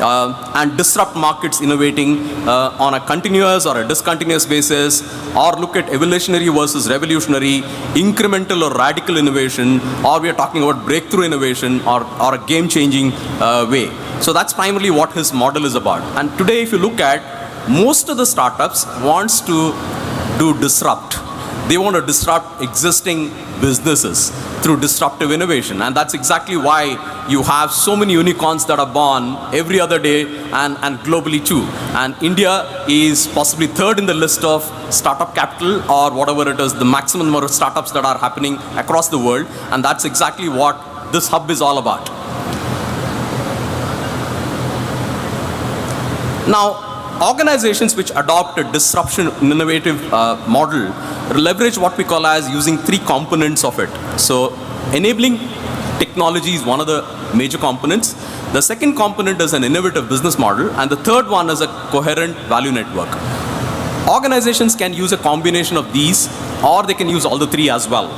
and disrupt markets, innovating on a continuous or a discontinuous basis, or look at evolutionary versus revolutionary, incremental or radical innovation, or we are talking about breakthrough innovation or a game-changing way. So that's primarily what his model is about. And today, if you look at, most of the startups wants to do disrupt. They want to disrupt existing businesses through disruptive innovation, and that's exactly why you have so many unicorns that are born every other day, and globally too. And India is possibly third in the list of startup capital, or whatever it is, the maximum number of startups that are happening across the world, and that's exactly what this hub is all about. Now, organizations which adopt a disruption innovative model leverage what we call as using three components of it. So enabling technology is one of the major components. The second component is an innovative business model, and the third one is a coherent value network. Organizations can use a combination of these, or they can use all the three as well.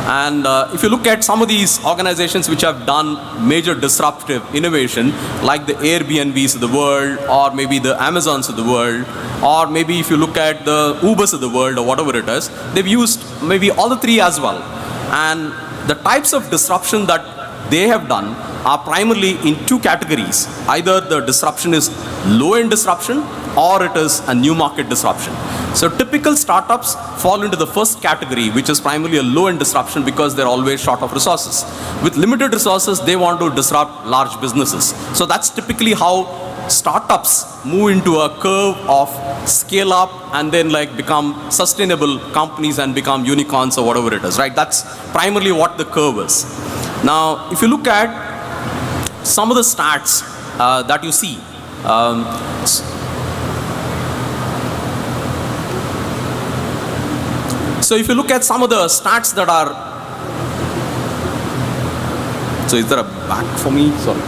And if you look at some of these organizations which have done major disruptive innovation, like the Airbnbs of the world, or maybe the Amazons of the world, or maybe if you look at the Ubers of the world, or whatever it is, they've used maybe all the three as well. And the types of disruption that they have done are primarily in two categories. Either the disruption is low-end disruption, or it is a new market disruption. So typical startups fall into the first category, which is primarily a low-end disruption because they're always short of resources. With limited resources, they want to disrupt large businesses. So that's typically how startups move into a curve of scale up and then like become sustainable companies and become unicorns or whatever it is, right? That's primarily what the curve is. Now, if you look at some of the stats that you see. So if you look at some of the stats that are, so is there a back for me? Sorry.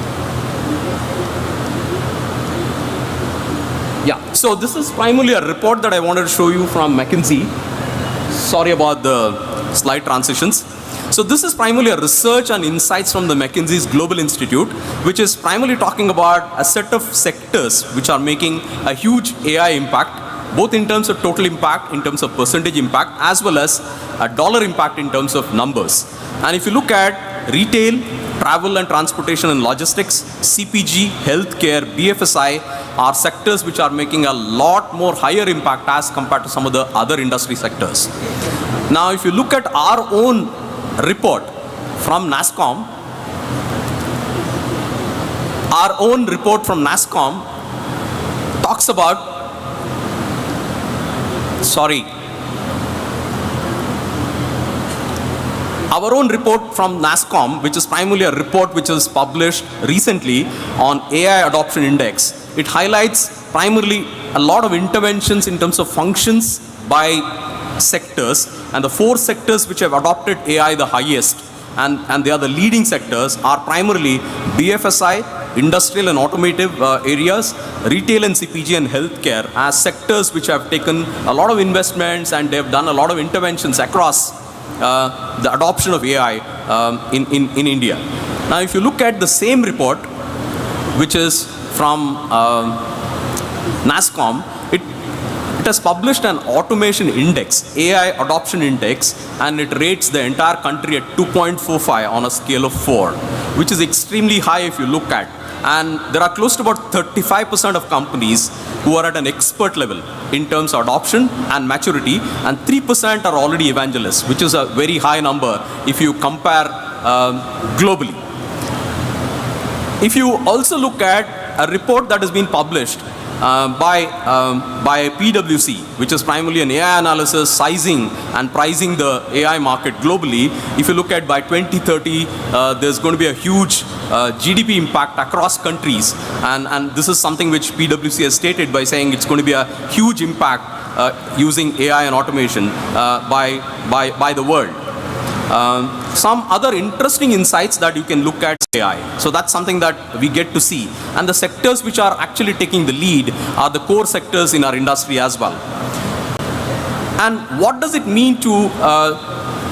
Yeah, so this is primarily a report that I wanted to show you from McKinsey. Sorry about the slide transitions. So this is primarily a research and insights from the McKinsey's Global Institute, which is primarily talking about a set of sectors which are making a huge AI impact, both in terms of total impact, in terms of percentage impact, as well as a dollar impact in terms of numbers. And if you look at retail, travel and transportation and logistics, CPG, healthcare, BFSI are sectors which are making a lot more higher impact as compared to some of the other industry sectors. Now, if you look at our own report from NASSCOM, talks about, our own report from NASSCOM, which is primarily a report which is published recently on AI Adoption Index, it highlights primarily a lot of interventions in terms of functions by sectors, and the 4 sectors which have adopted AI the highest, and they are the leading sectors, are primarily BFSI, industrial and automotive areas, retail and CPG and healthcare as sectors which have taken a lot of investments and they have done a lot of interventions across the adoption of AI in India. Now, if you look at the same report, which is from NASSCOM, it has published an automation index, AI adoption index, and it rates the entire country at 2.45 on a scale of 4, which is extremely high if you look at. And there are close to about 35% of companies who are at an expert level in terms of adoption and maturity, and 3% are already evangelists, which is a very high number if you compare globally. If you also look at a report that has been published by PwC, which is primarily an AI analysis, sizing and pricing the AI market globally. If you look at by 2030, there's going to be a huge GDP impact across countries, and this is something which PwC has stated by saying it's going to be a huge impact using AI and automation by the world. Some other interesting insights that you can look at AI. So that's something that we get to see. And the sectors which are actually taking the lead are the core sectors in our industry as well. And what does it mean to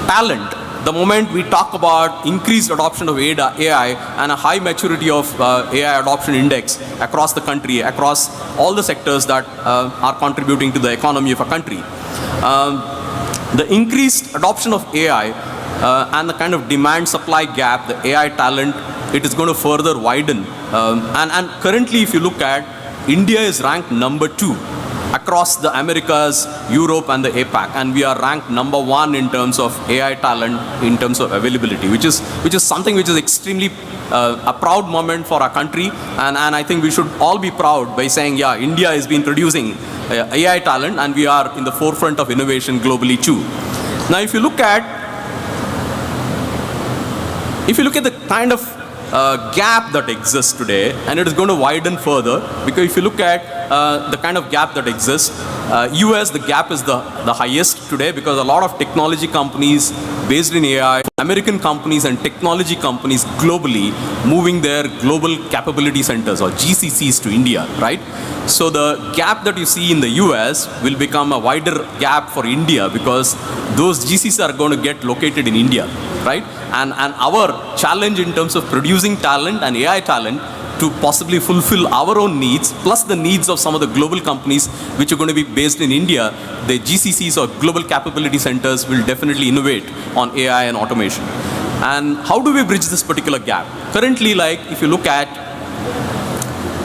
talent? The moment we talk about increased adoption of AI and a high maturity of AI adoption index across the country, across all the sectors that are contributing to the economy of a country. The increased adoption of AI and the kind of demand-supply gap, the AI talent, it is going to further widen. And currently, if you look at, India is ranked number 2 across the Americas, Europe, and the APAC, and we are ranked number 1 in terms of AI talent, in terms of availability, which is something which is extremely a proud moment for our country, and I think we should all be proud by saying, yeah, India has been producing AI talent, and we are in the forefront of innovation globally too. Now, if you look at the kind of gap that exists today, and it is going to widen further, because if you look at the kind of gap that exists, US, the gap is the highest today, because a lot of technology companies based in AI, American companies and technology companies globally moving their global capability centers or GCCs to India, right? So the gap that you see in the US will become a wider gap for India, because those GCCs are going to get located in India, right? And our challenge in terms of producing talent and AI talent to possibly fulfill our own needs, plus the needs of some of the global companies which are going to be based in India, the GCCs or global capability centers will definitely innovate on AI and automation. And how do we bridge this particular gap? Currently, like if you look at,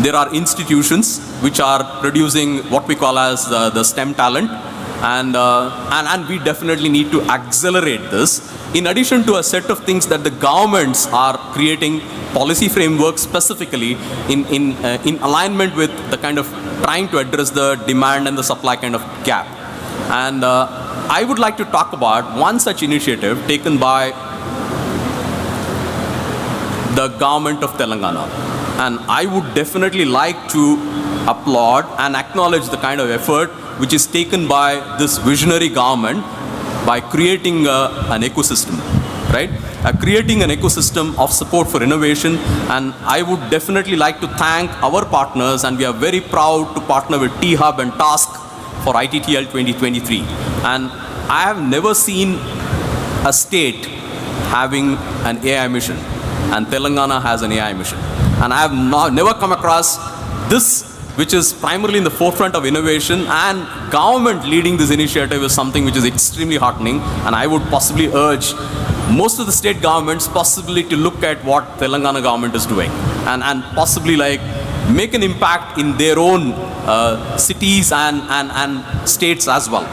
there are institutions which are producing what we call as the STEM talent, and we definitely need to accelerate this, in addition to a set of things that the governments are creating policy frameworks specifically in alignment with the kind of trying to address the demand and the supply kind of gap. And I would like to talk about one such initiative taken by the government of Telangana. And I would definitely like to applaud and acknowledge the kind of effort which is taken by this visionary government by creating an ecosystem, right? Creating an ecosystem of support for innovation. And I would definitely like to thank our partners, and we are very proud to partner with T-Hub and Task for ITTL 2023. And I have never seen a state having an AI mission, and Telangana has an AI mission. And I have never come across this, which is primarily in the forefront of innovation, and government leading this initiative is something which is extremely heartening. And I would possibly urge most of the state governments possibly to look at what Telangana government is doing, and possibly like make an impact in their own cities and states as well.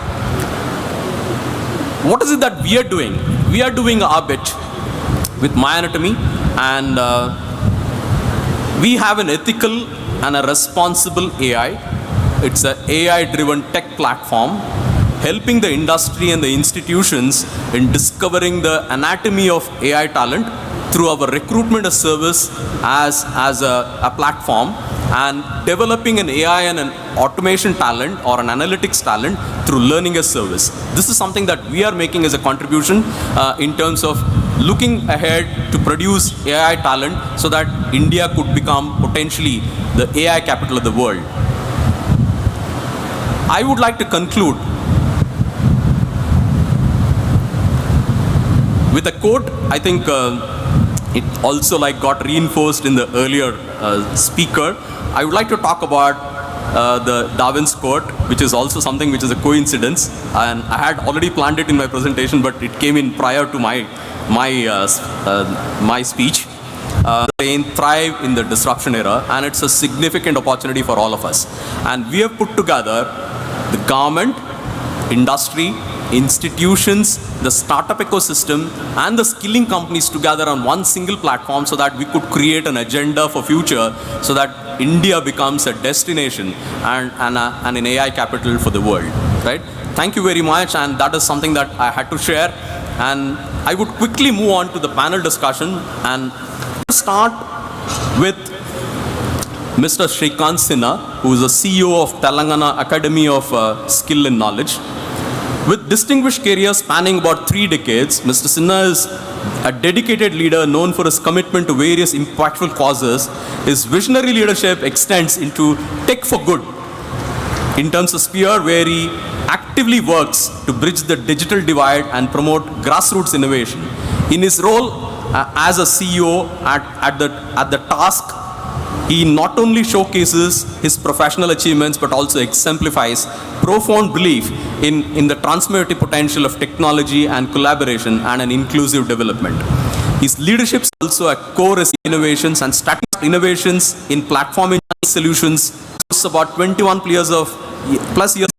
What is it that we are doing? We are doing our bit with My Anatomy, and we have an ethical and a responsible AI. It's an AI-driven tech platform helping the industry and the institutions in discovering the anatomy of AI talent through our recruitment as service as a platform, and developing an AI and an automation talent or an analytics talent through learning as service. This is something that we are making as a contribution in terms of looking ahead to produce AI talent so that India could become potentially the AI capital of the world. I would like to conclude with a quote. I think it also like got reinforced in the earlier speaker. I would like to talk about the Darwin's quote, which is also something which is a coincidence, and I had already planned it in my presentation, but it came in prior to my speech. Saying thrive in the disruption era, and it's a significant opportunity for all of us. And we have put together the government, industry, institutions, the startup ecosystem, and the skilling companies together on one single platform so that we could create an agenda for future so that India becomes a destination and an AI capital for the world, right? Thank you very much, and that is something that I had to share. And I would quickly move on to the panel discussion and start with Mr. Shrikant Sinha, who is the CEO of Telangana Academy of Skill and Knowledge. With distinguished career spanning about 3 decades, Mr. Sinha is a dedicated leader known for his commitment to various impactful causes. His visionary leadership extends into tech for good in terms of sphere where he actively works to bridge the digital divide and promote grassroots innovation. In his role as a CEO at the Task, he not only showcases his professional achievements but also exemplifies profound belief in the transformative potential of technology and collaboration and an inclusive development. His leadership is also a core innovations and strategic innovations in platform solutions. It's about 21 plus years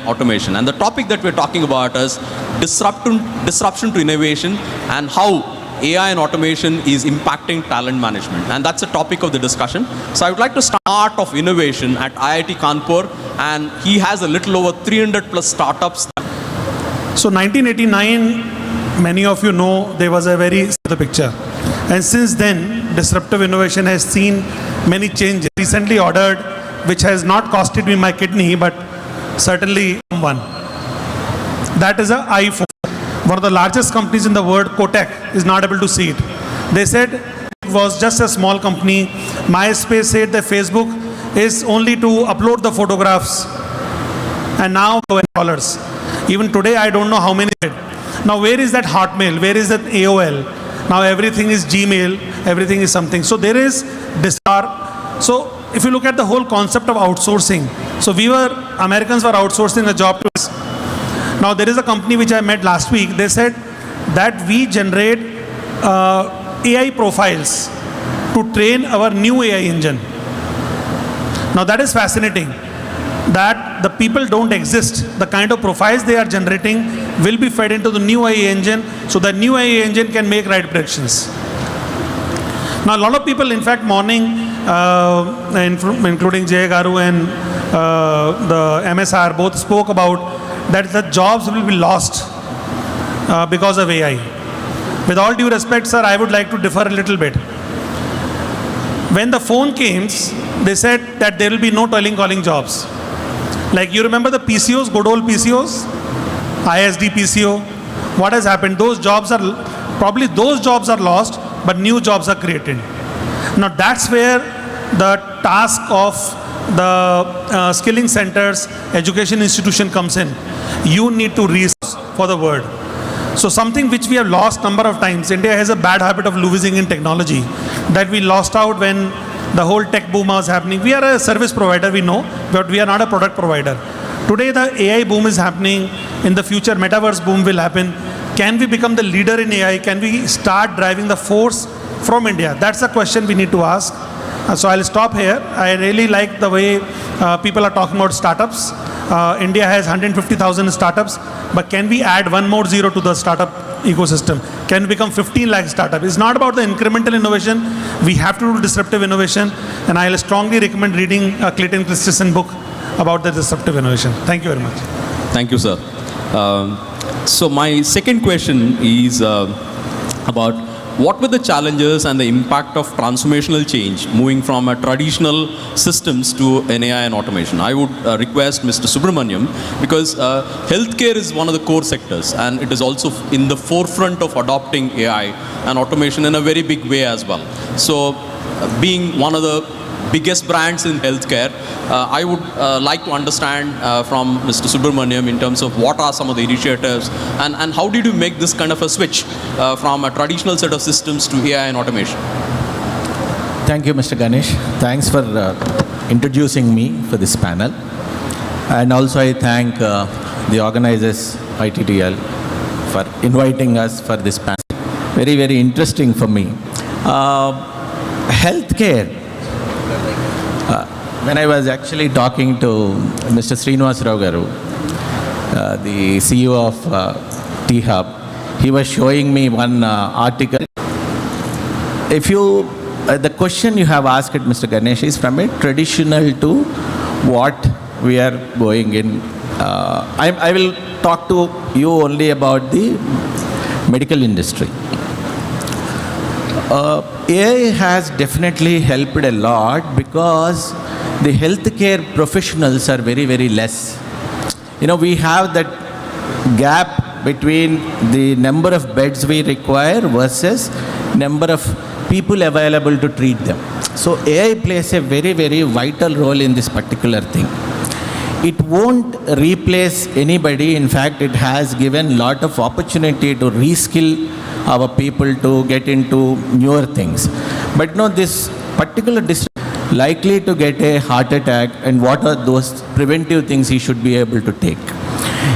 automation. And the topic that we're talking about is disruption to innovation and how AI and automation is impacting talent management. And that's the topic of the discussion. So I would like to start off innovation at IIT Kanpur, and he has a little over 300 plus startups. So 1989, many of you know, there was a very the picture. And since then, disruptive innovation has seen many changes. Recently ordered, which has not costed me my kidney, but certainly one. That is an iPhone. One of the largest companies in the world, Kotak, is not able to see it. They said it was just a small company. MySpace said that Facebook is only to upload the photographs. And now $1. Even today, I don't know how many. Now, where is that Hotmail? Where is that AOL? Now, everything is Gmail. Everything is something. So, there is Distar. So, if you look at the whole concept of outsourcing, so Americans were outsourcing a job to us. Now, there is a company which I met last week. They said that we generate AI profiles to train our new AI engine. Now, that is fascinating, that the people don't exist. The kind of profiles they are generating will be fed into the new AI engine, so the new AI engine can make right predictions. Now, a lot of people, in fact, morning, including Jay Garu and the MSR, both spoke about that the jobs will be lost because of AI. With all due respect, sir, I would like to differ a little bit. When the phone came, they said that there will be no calling jobs. Like you remember the PCOs, good old PCOs, ISD PCO. What has happened? Those jobs are lost, but new jobs are created. Now that's where the task of the skilling centers, education institution comes in. You need to resource for the word. So something which we have lost number of times. India has a bad habit of losing in technology that we lost out when the whole tech boom was happening. We are a service provider, we know, but we are not a product provider. Today the AI boom is happening. In the future, metaverse boom will happen. Can we become the leader in AI? Can we start driving the force from India? That's the question we need to ask. So I'll stop here. I really like the way people are talking about startups. India has 150,000 startups, but can we add one more zero to the startup ecosystem? Can we become 15 lakh startup? It's not about the incremental innovation. We have to do disruptive innovation, and I'll strongly recommend reading Clayton Christensen book about the disruptive innovation. Thank you very much. Thank you, sir. So my second question is about what were the challenges and the impact of transformational change moving from a traditional systems to an AI and automation? I would request Mr. Subramaniam, because healthcare is one of the core sectors and it is also in the forefront of adopting AI and automation in a very big way as well. So being one of the biggest brands in healthcare, I would like to understand from Mr. Subramaniam in terms of what are some of the initiatives and how did you make this kind of a switch from a traditional set of systems to AI and automation? Thank you, Mr. Ganesh. Thanks for introducing me for this panel. And also I thank the organizers, ITTL, for inviting us for this panel. Very, very interesting for me. Healthcare. When I was actually talking to Mr. Srinivas Rao Garu, the CEO of T-Hub, he was showing me one article. If you, the question you have asked, Mr. Ganesh, is from a traditional to what we are going in. I will talk to you only about the medical industry. AI has definitely helped a lot because the healthcare professionals are very, very less. You know, we have that gap between the number of beds we require versus number of people available to treat them. So AI plays a very, very vital role in this particular thing. It won't replace anybody. In fact, it has given lot of opportunity to reskill our people to get into newer things. But no, this particular likely to get a heart attack, and what are those preventive things he should be able to take?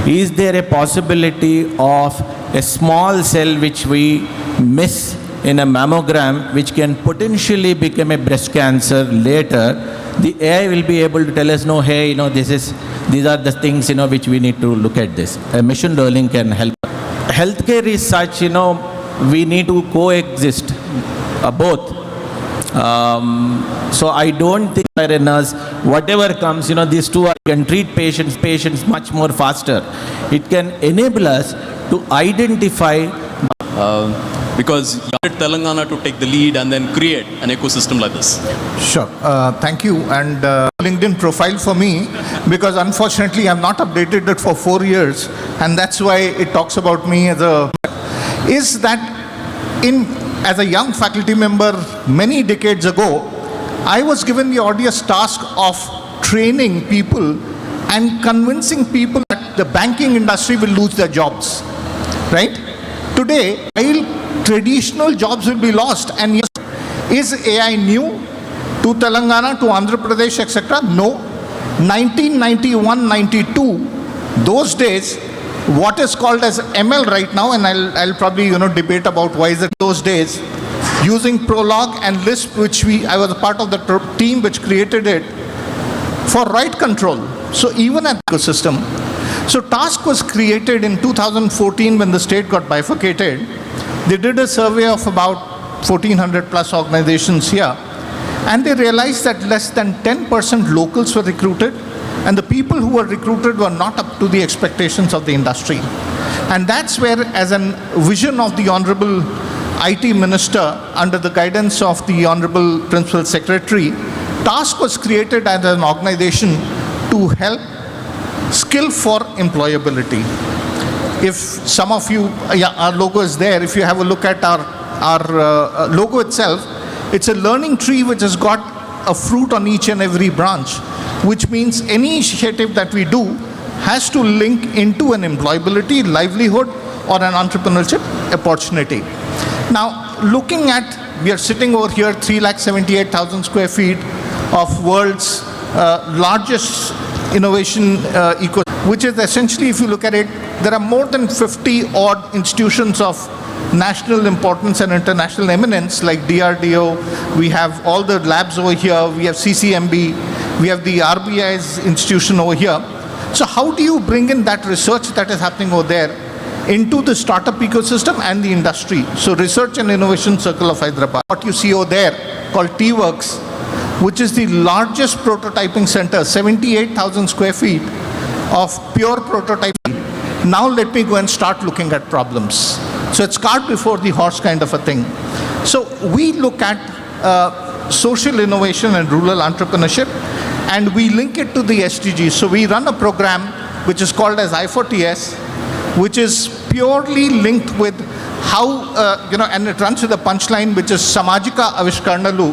Is there a possibility of a small cell which we miss in a mammogram which can potentially become a breast cancer later? The AI will be able to tell us, no, hey, you know, these are the things, you know, which we need to look at this. Machine learning can help. Healthcare is such, you know, we need to coexist, both. So I don't think a nurse, whatever comes, you know, these two can treat patients much more faster. It can enable us to identify. Because you wanted Telangana to take the lead and then create an ecosystem like this. Sure. Thank you. And LinkedIn profile for me, because unfortunately I've not updated it for 4 years, and that's why it talks about me as a, is that as a young faculty member many decades ago, I was given the arduous task of training people and convincing people that the banking industry will lose their jobs, right? Today, while traditional jobs will be lost, and yes, is AI new to Telangana, to Andhra Pradesh, etc.? No. 1991-92, those days, what is called as ML right now, and I'll probably, you know, debate about why is it those days, using Prolog and Lisp, which I was a part of the team which created it, for write control. So even at the ecosystem. So task was created in 2014 when the state got bifurcated. They did a survey of about 1,400 plus organizations here, and they realized that less than 10% locals were recruited, and the people who were recruited were not up to the expectations of the industry. And that's where, as a vision of the Honorable IT Minister, under the guidance of the Honorable Principal Secretary, task was created as an organization to help skill for employability. If some of you, our logo is there, if you have a look at our logo itself, it's a learning tree which has got a fruit on each and every branch, which means any initiative that we do has to link into an employability, livelihood, or an entrepreneurship opportunity. Now, looking at, we are sitting over here, 378,000 square feet of world's largest innovation ecosystem, which is essentially, if you look at it, there are more than 50 odd institutions of national importance and international eminence, like DRDO. We have all the labs over here. We have CCMB. We have the RBI's institution over here. So how do you bring in that research that is happening over there into the startup ecosystem and the industry? So Research and Innovation Circle of Hyderabad, what you see over there called T-Works, which is the largest prototyping center, 78,000 square feet of pure prototyping. Now let me go and start looking at problems. So it's cart before the horse kind of a thing. So we look at social innovation and rural entrepreneurship, and we link it to the SDGs. So we run a program which is called as I4TS, which is purely linked with how, and it runs with a punchline which is Samajika Avishkarnalu,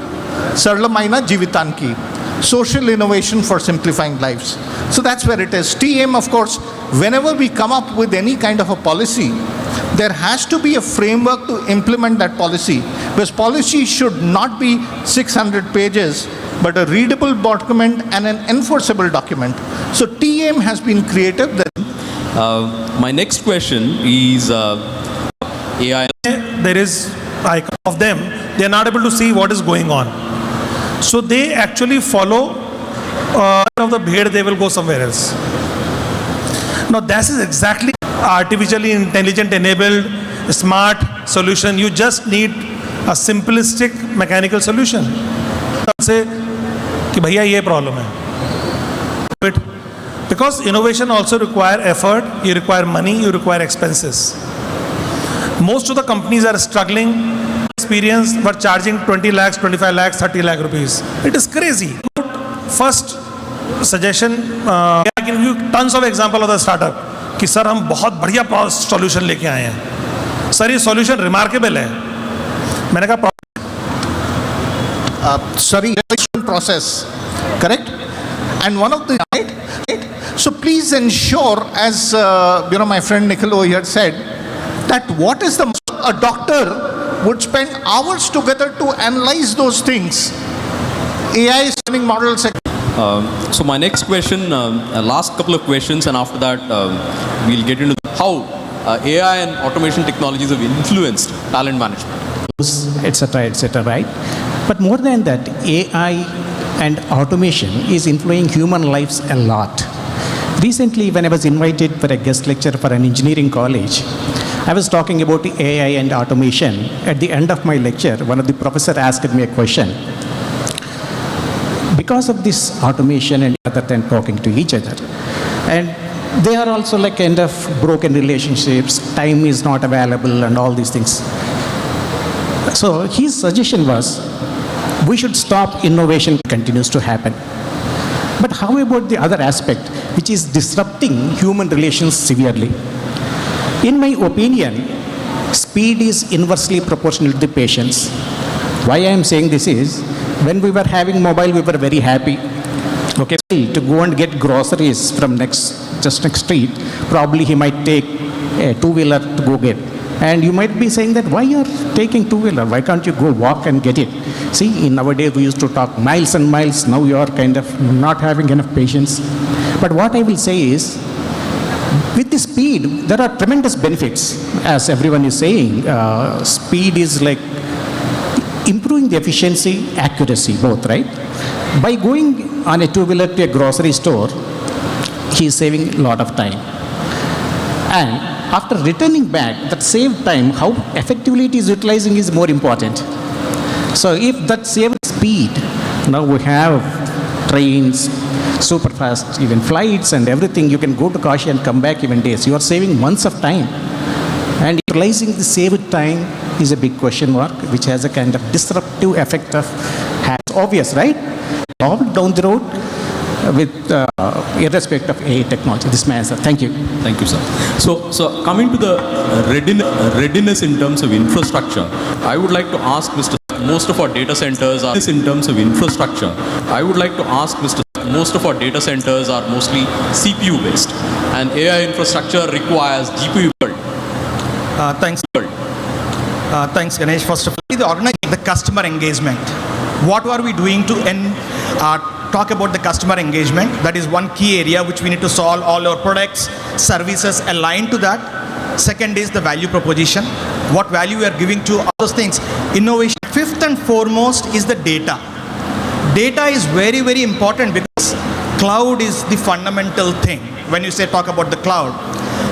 Sarlamaina Jivitanki, social innovation for simplifying lives. So that's where it is. TM, of course, whenever we come up with any kind of a policy, there has to be a framework to implement that policy, because policy should not be 600 pages, but a readable document and an enforceable document. So TM has been created. My next question is AI. There is icon of them. They are not able to see what is going on. So they actually follow of the bhed, they will go somewhere else. Now this is exactly artificially intelligent enabled smart solution. You just need a simplistic mechanical solution. Say कि भैया ये problem है. Because innovation also require effort, you require money, you require expenses. Most of the companies are struggling. Experience were charging 20 lakhs, 25 lakhs, 30 lakh rupees. It is crazy. First suggestion, I can give you tons of example of the startup कि sir हम बहुत बढ़िया solution लेके आए हैं. Sir ये solution remarkable है. मैंने कहा process, correct? And one of the right. So please ensure, as my friend Nikhil over here said, that what is a doctor would spend hours together to analyze those things. AI is learning models. So my next question, last couple of questions, and after that we'll get into how AI and automation technologies have influenced talent management, etc., right? But more than that, AI and automation is influencing human lives a lot. Recently, when I was invited for a guest lecture for an engineering college, I was talking about AI and automation. At the end of my lecture, one of the professors asked me a question. Because of this automation and other than talking to each other, and they are also like kind of broken relationships, time is not available and all these things. So his suggestion was, we should stop innovation continues to happen. But how about the other aspect, which is disrupting human relations severely? In my opinion, speed is inversely proportional to the patience. Why I am saying this is, when we were having mobile, we were very happy. Okay, to go and get groceries from just next street, probably he might take a two-wheeler to go get. And you might be saying that, why you are taking two-wheeler? Why can't you go walk and get it? See, in our day, we used to talk miles and miles. Now you are kind of not having enough patience. But what I will say is, with the speed, there are tremendous benefits. As everyone is saying, speed is like improving the efficiency, accuracy, both, right? By going on a two-wheeler to a grocery store, he is saving a lot of time. And after returning back, that saved time, how effectively it is utilizing is more important. So if that saved speed, now we have trains, super fast, even flights and everything. You can go to Kashi and come back even days. You are saving months of time. And utilizing the saved time is a big question mark, which has a kind of disruptive effect of, it's obvious, right? All down the road with irrespective of AI technology. This is my answer. Thank you. Thank you, sir. So coming to the readiness in terms of infrastructure, I would like to ask Mr. Most of our data centers are in terms of infrastructure. I would like to ask Mr. Most of our data centers are mostly CPU based, and AI infrastructure requires GPU build. Thanks, Ganesh. First of all, the customer engagement. What are we doing to talk about the customer engagement? That is one key area which we need to solve. All our products, services aligned to that. Second is the value proposition. What value we are giving to all those things. Innovation. Fifth and foremost is the data. Data is very, very important because cloud is the fundamental thing when you say talk about the cloud.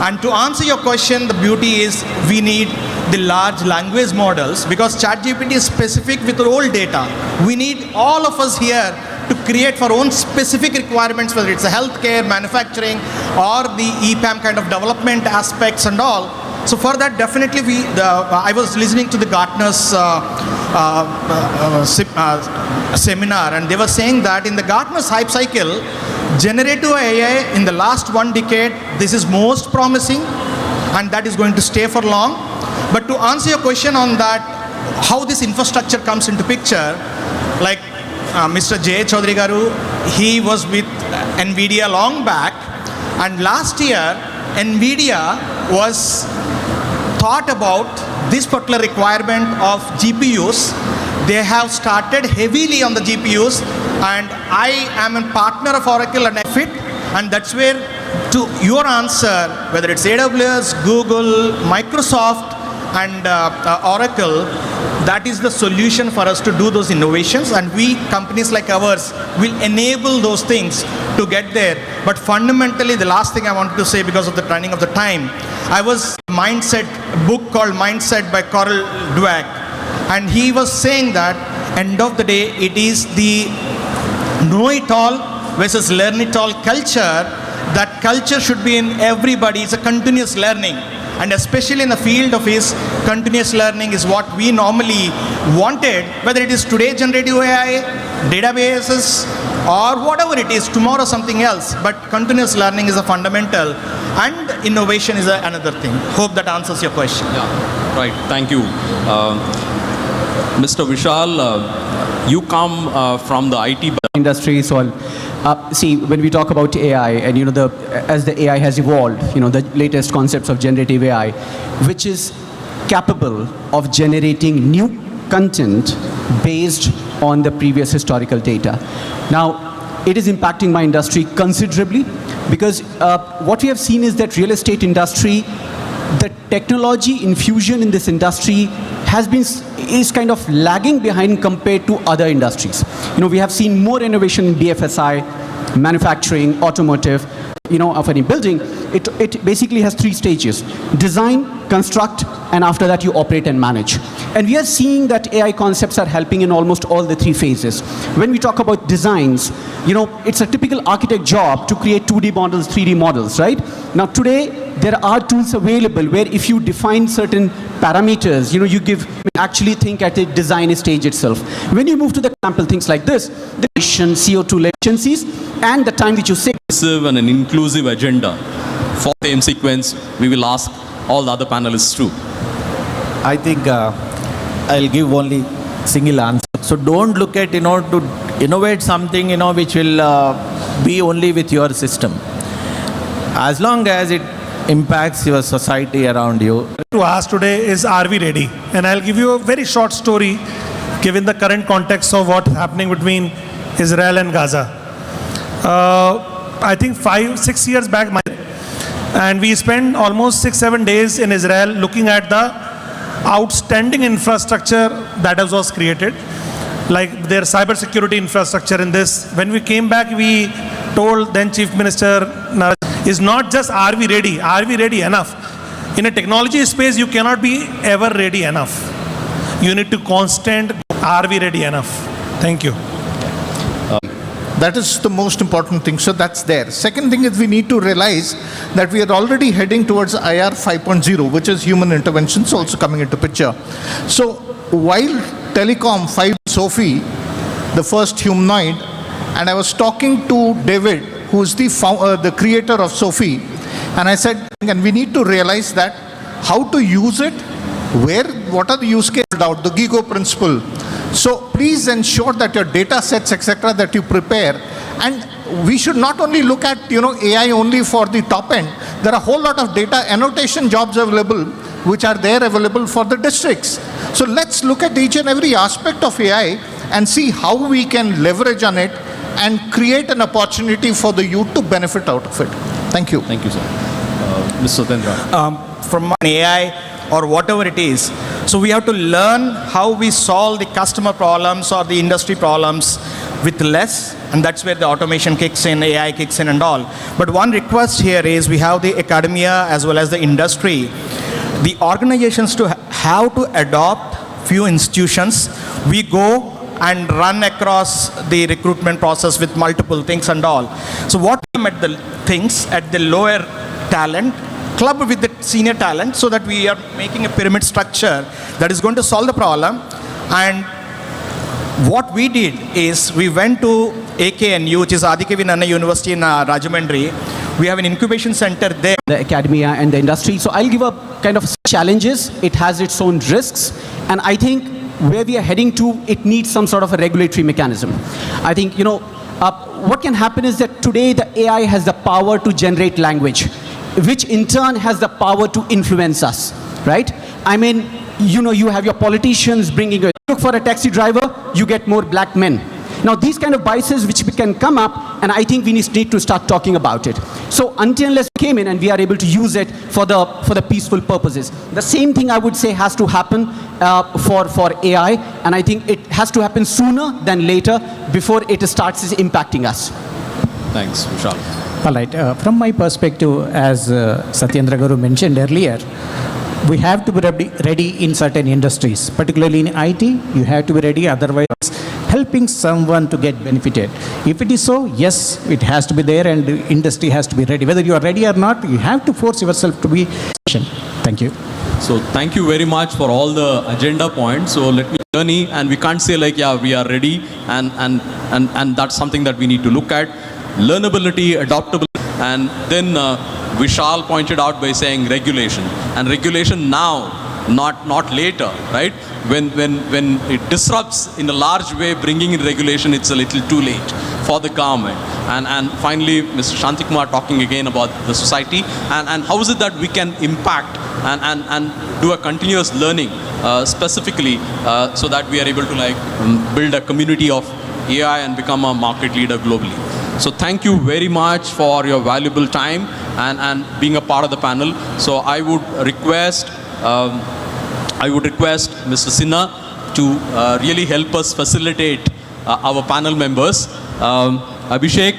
And to answer your question, the beauty is we need the large language models because ChatGPT is specific with all data. We need all of us here to create for own specific requirements, whether it's a healthcare, manufacturing, or the EPAM kind of development aspects and all. So for that, definitely I was listening to the Gartner's seminar, and they were saying that in the Gartner's hype cycle, generative AI in the last 1 decade, this is most promising, and that is going to stay for long. But to answer your question on that, how this infrastructure comes into picture, like Mr. J. Chaudhary Garu, he was with NVIDIA long back, and last year, NVIDIA was thought about this particular requirement of GPUs. They have started heavily on the GPUs, and I am a partner of Oracle and I fit, and that's where to your answer, whether it's AWS, Google, Microsoft, and Oracle, that is the solution for us to do those innovations, and we, companies like ours, will enable those things to get there. But fundamentally, the last thing I wanted to say, because of the running of the time, I was Mindset, a book called Mindset by Carol Dweck, and he was saying that end of the day, it is the know-it-all versus learn-it-all culture. That culture should be in everybody. It's a continuous learning. And especially in the field of his, continuous learning is what we normally wanted, whether it is today generative AI, databases, or whatever it is, tomorrow something else. But continuous learning is a fundamental, and innovation is another thing. Hope that answers your question. Yeah, right. Thank you. Mr. Vishal, you come from the IT industry, so see, when we talk about AI, and as the AI has evolved, the latest concepts of generative AI, which is capable of generating new content based on the previous historical data. Now, it is impacting my industry considerably because what we have seen is that real estate industry, the technology infusion in this industry is kind of lagging behind compared to other industries. We have seen more innovation in BFSI, manufacturing, automotive, of any building. It basically has 3 stages: design, construct, and after that you operate and manage. And we are seeing that AI concepts are helping in almost all the 3 phases. When we talk about designs, it's a typical architect job to create 2D models, 3D models, right? Now today, there are tools available where if you define certain parameters, you actually think at a design stage itself. When you move to the example, things like this, the CO2 efficiencies, and the time which you save. And an inclusive agenda. For the same sequence, we will ask all the other panelists too. I think I'll give only single answer. So don't look at, to innovate something, which will be only with your system. As long as it impacts your society around you. To ask today is, are we ready? And I'll give you a very short story given the current context of what's happening between Israel and Gaza. I think 5-6 years back, and we spent almost 6-7 days in Israel looking at the outstanding infrastructure that was created, like their cybersecurity infrastructure in this. When we came back, we told then Chief Minister, is not just are we ready enough. In a technology space, you cannot be ever ready enough. You need to constant, are we ready enough? Thank you. That is the most important thing. So that's there. Second thing is we need to realize that we are already heading towards IR 5.0, which is human interventions also coming into picture. So while Telecom 5 Sophie, the first humanoid, and I was talking to David, who is the creator of Sophie, and I said, and we need to realize that how to use it, what are the use cases out, the GIGO principle. So please ensure that your data sets, etc., that you prepare, and we should not only look at AI only for the top end. There are a whole lot of data annotation jobs available, which are there available for the districts. So let's look at each and every aspect of AI and see how we can leverage on it and create an opportunity for the youth to benefit out of it. Thank you. Thank you, sir. Mr. Satendra. From AI or whatever it is. So we have to learn how we solve the customer problems or the industry problems with less, and that's where the automation kicks in, AI kicks in and all. But one request here is we have the academia as well as the industry, the organizations to have to adopt few institutions. We go and run across the recruitment process with multiple things and all. So what we at the things at the lower talent, club with the senior talent, so that we are making a pyramid structure that is going to solve the problem. And what we did is we went to AKNU, which is Adikavi Nanna University in Rajahmundry. We have an incubation center there. The academia and the industry. So I'll give a kind of challenges. It has its own risks. And I think where we are heading to, it needs some sort of a regulatory mechanism. I think, what can happen is that today the AI has the power to generate language, which in turn has the power to influence us, right? I mean, you have your politicians bringing you look for a taxi driver, you get more black men. Now, these kind of biases which can come up, and I think we need to start talking about it. So until unless we came in and we are able to use it for the peaceful purposes. The same thing I would say has to happen for AI, and I think it has to happen sooner than later before it starts impacting us. Thanks, Vishal. All right. From my perspective, as Satyendra Garu mentioned earlier, we have to be ready in certain industries, particularly in IT. You have to be ready, otherwise helping someone to get benefited. If it is so, yes, it has to be there, and the industry has to be ready. Whether you are ready or not, you have to force yourself to be. Thank you. So thank you very much for all the agenda points. So let me journey, and we can't say like, yeah, we are ready, and that's something that we need to look at. Learnability, adaptability, and then Vishal pointed out by saying regulation, and regulation now, not later, right? When it disrupts in a large way, bringing in regulation, it's a little too late for the government. And finally, Mr. Shantikumar talking again about the society, and how is it that we can impact and do a continuous learning specifically so that we are able to build a community of AI and become a market leader globally. So thank you very much for your valuable time and being a part of the panel. So I would request Mr. Sinha to really help us facilitate our panel members. Abhishek,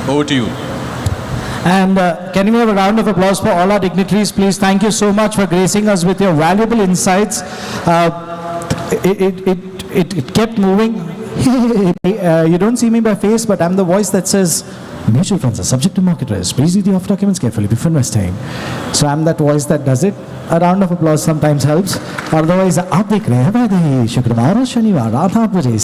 over to you. And can we have a round of applause for all our dignitaries, please? Thank you so much for gracing us with your valuable insights. It kept moving. You don't see me by face, but I'm the voice that says, mutual funds are subject to market risk. Please read the offer documents carefully before investing. So I'm that voice that does it. A round of applause sometimes helps. Otherwise, आप देख रहे हैं शुक्रवार और शनिवार रात 8 बजे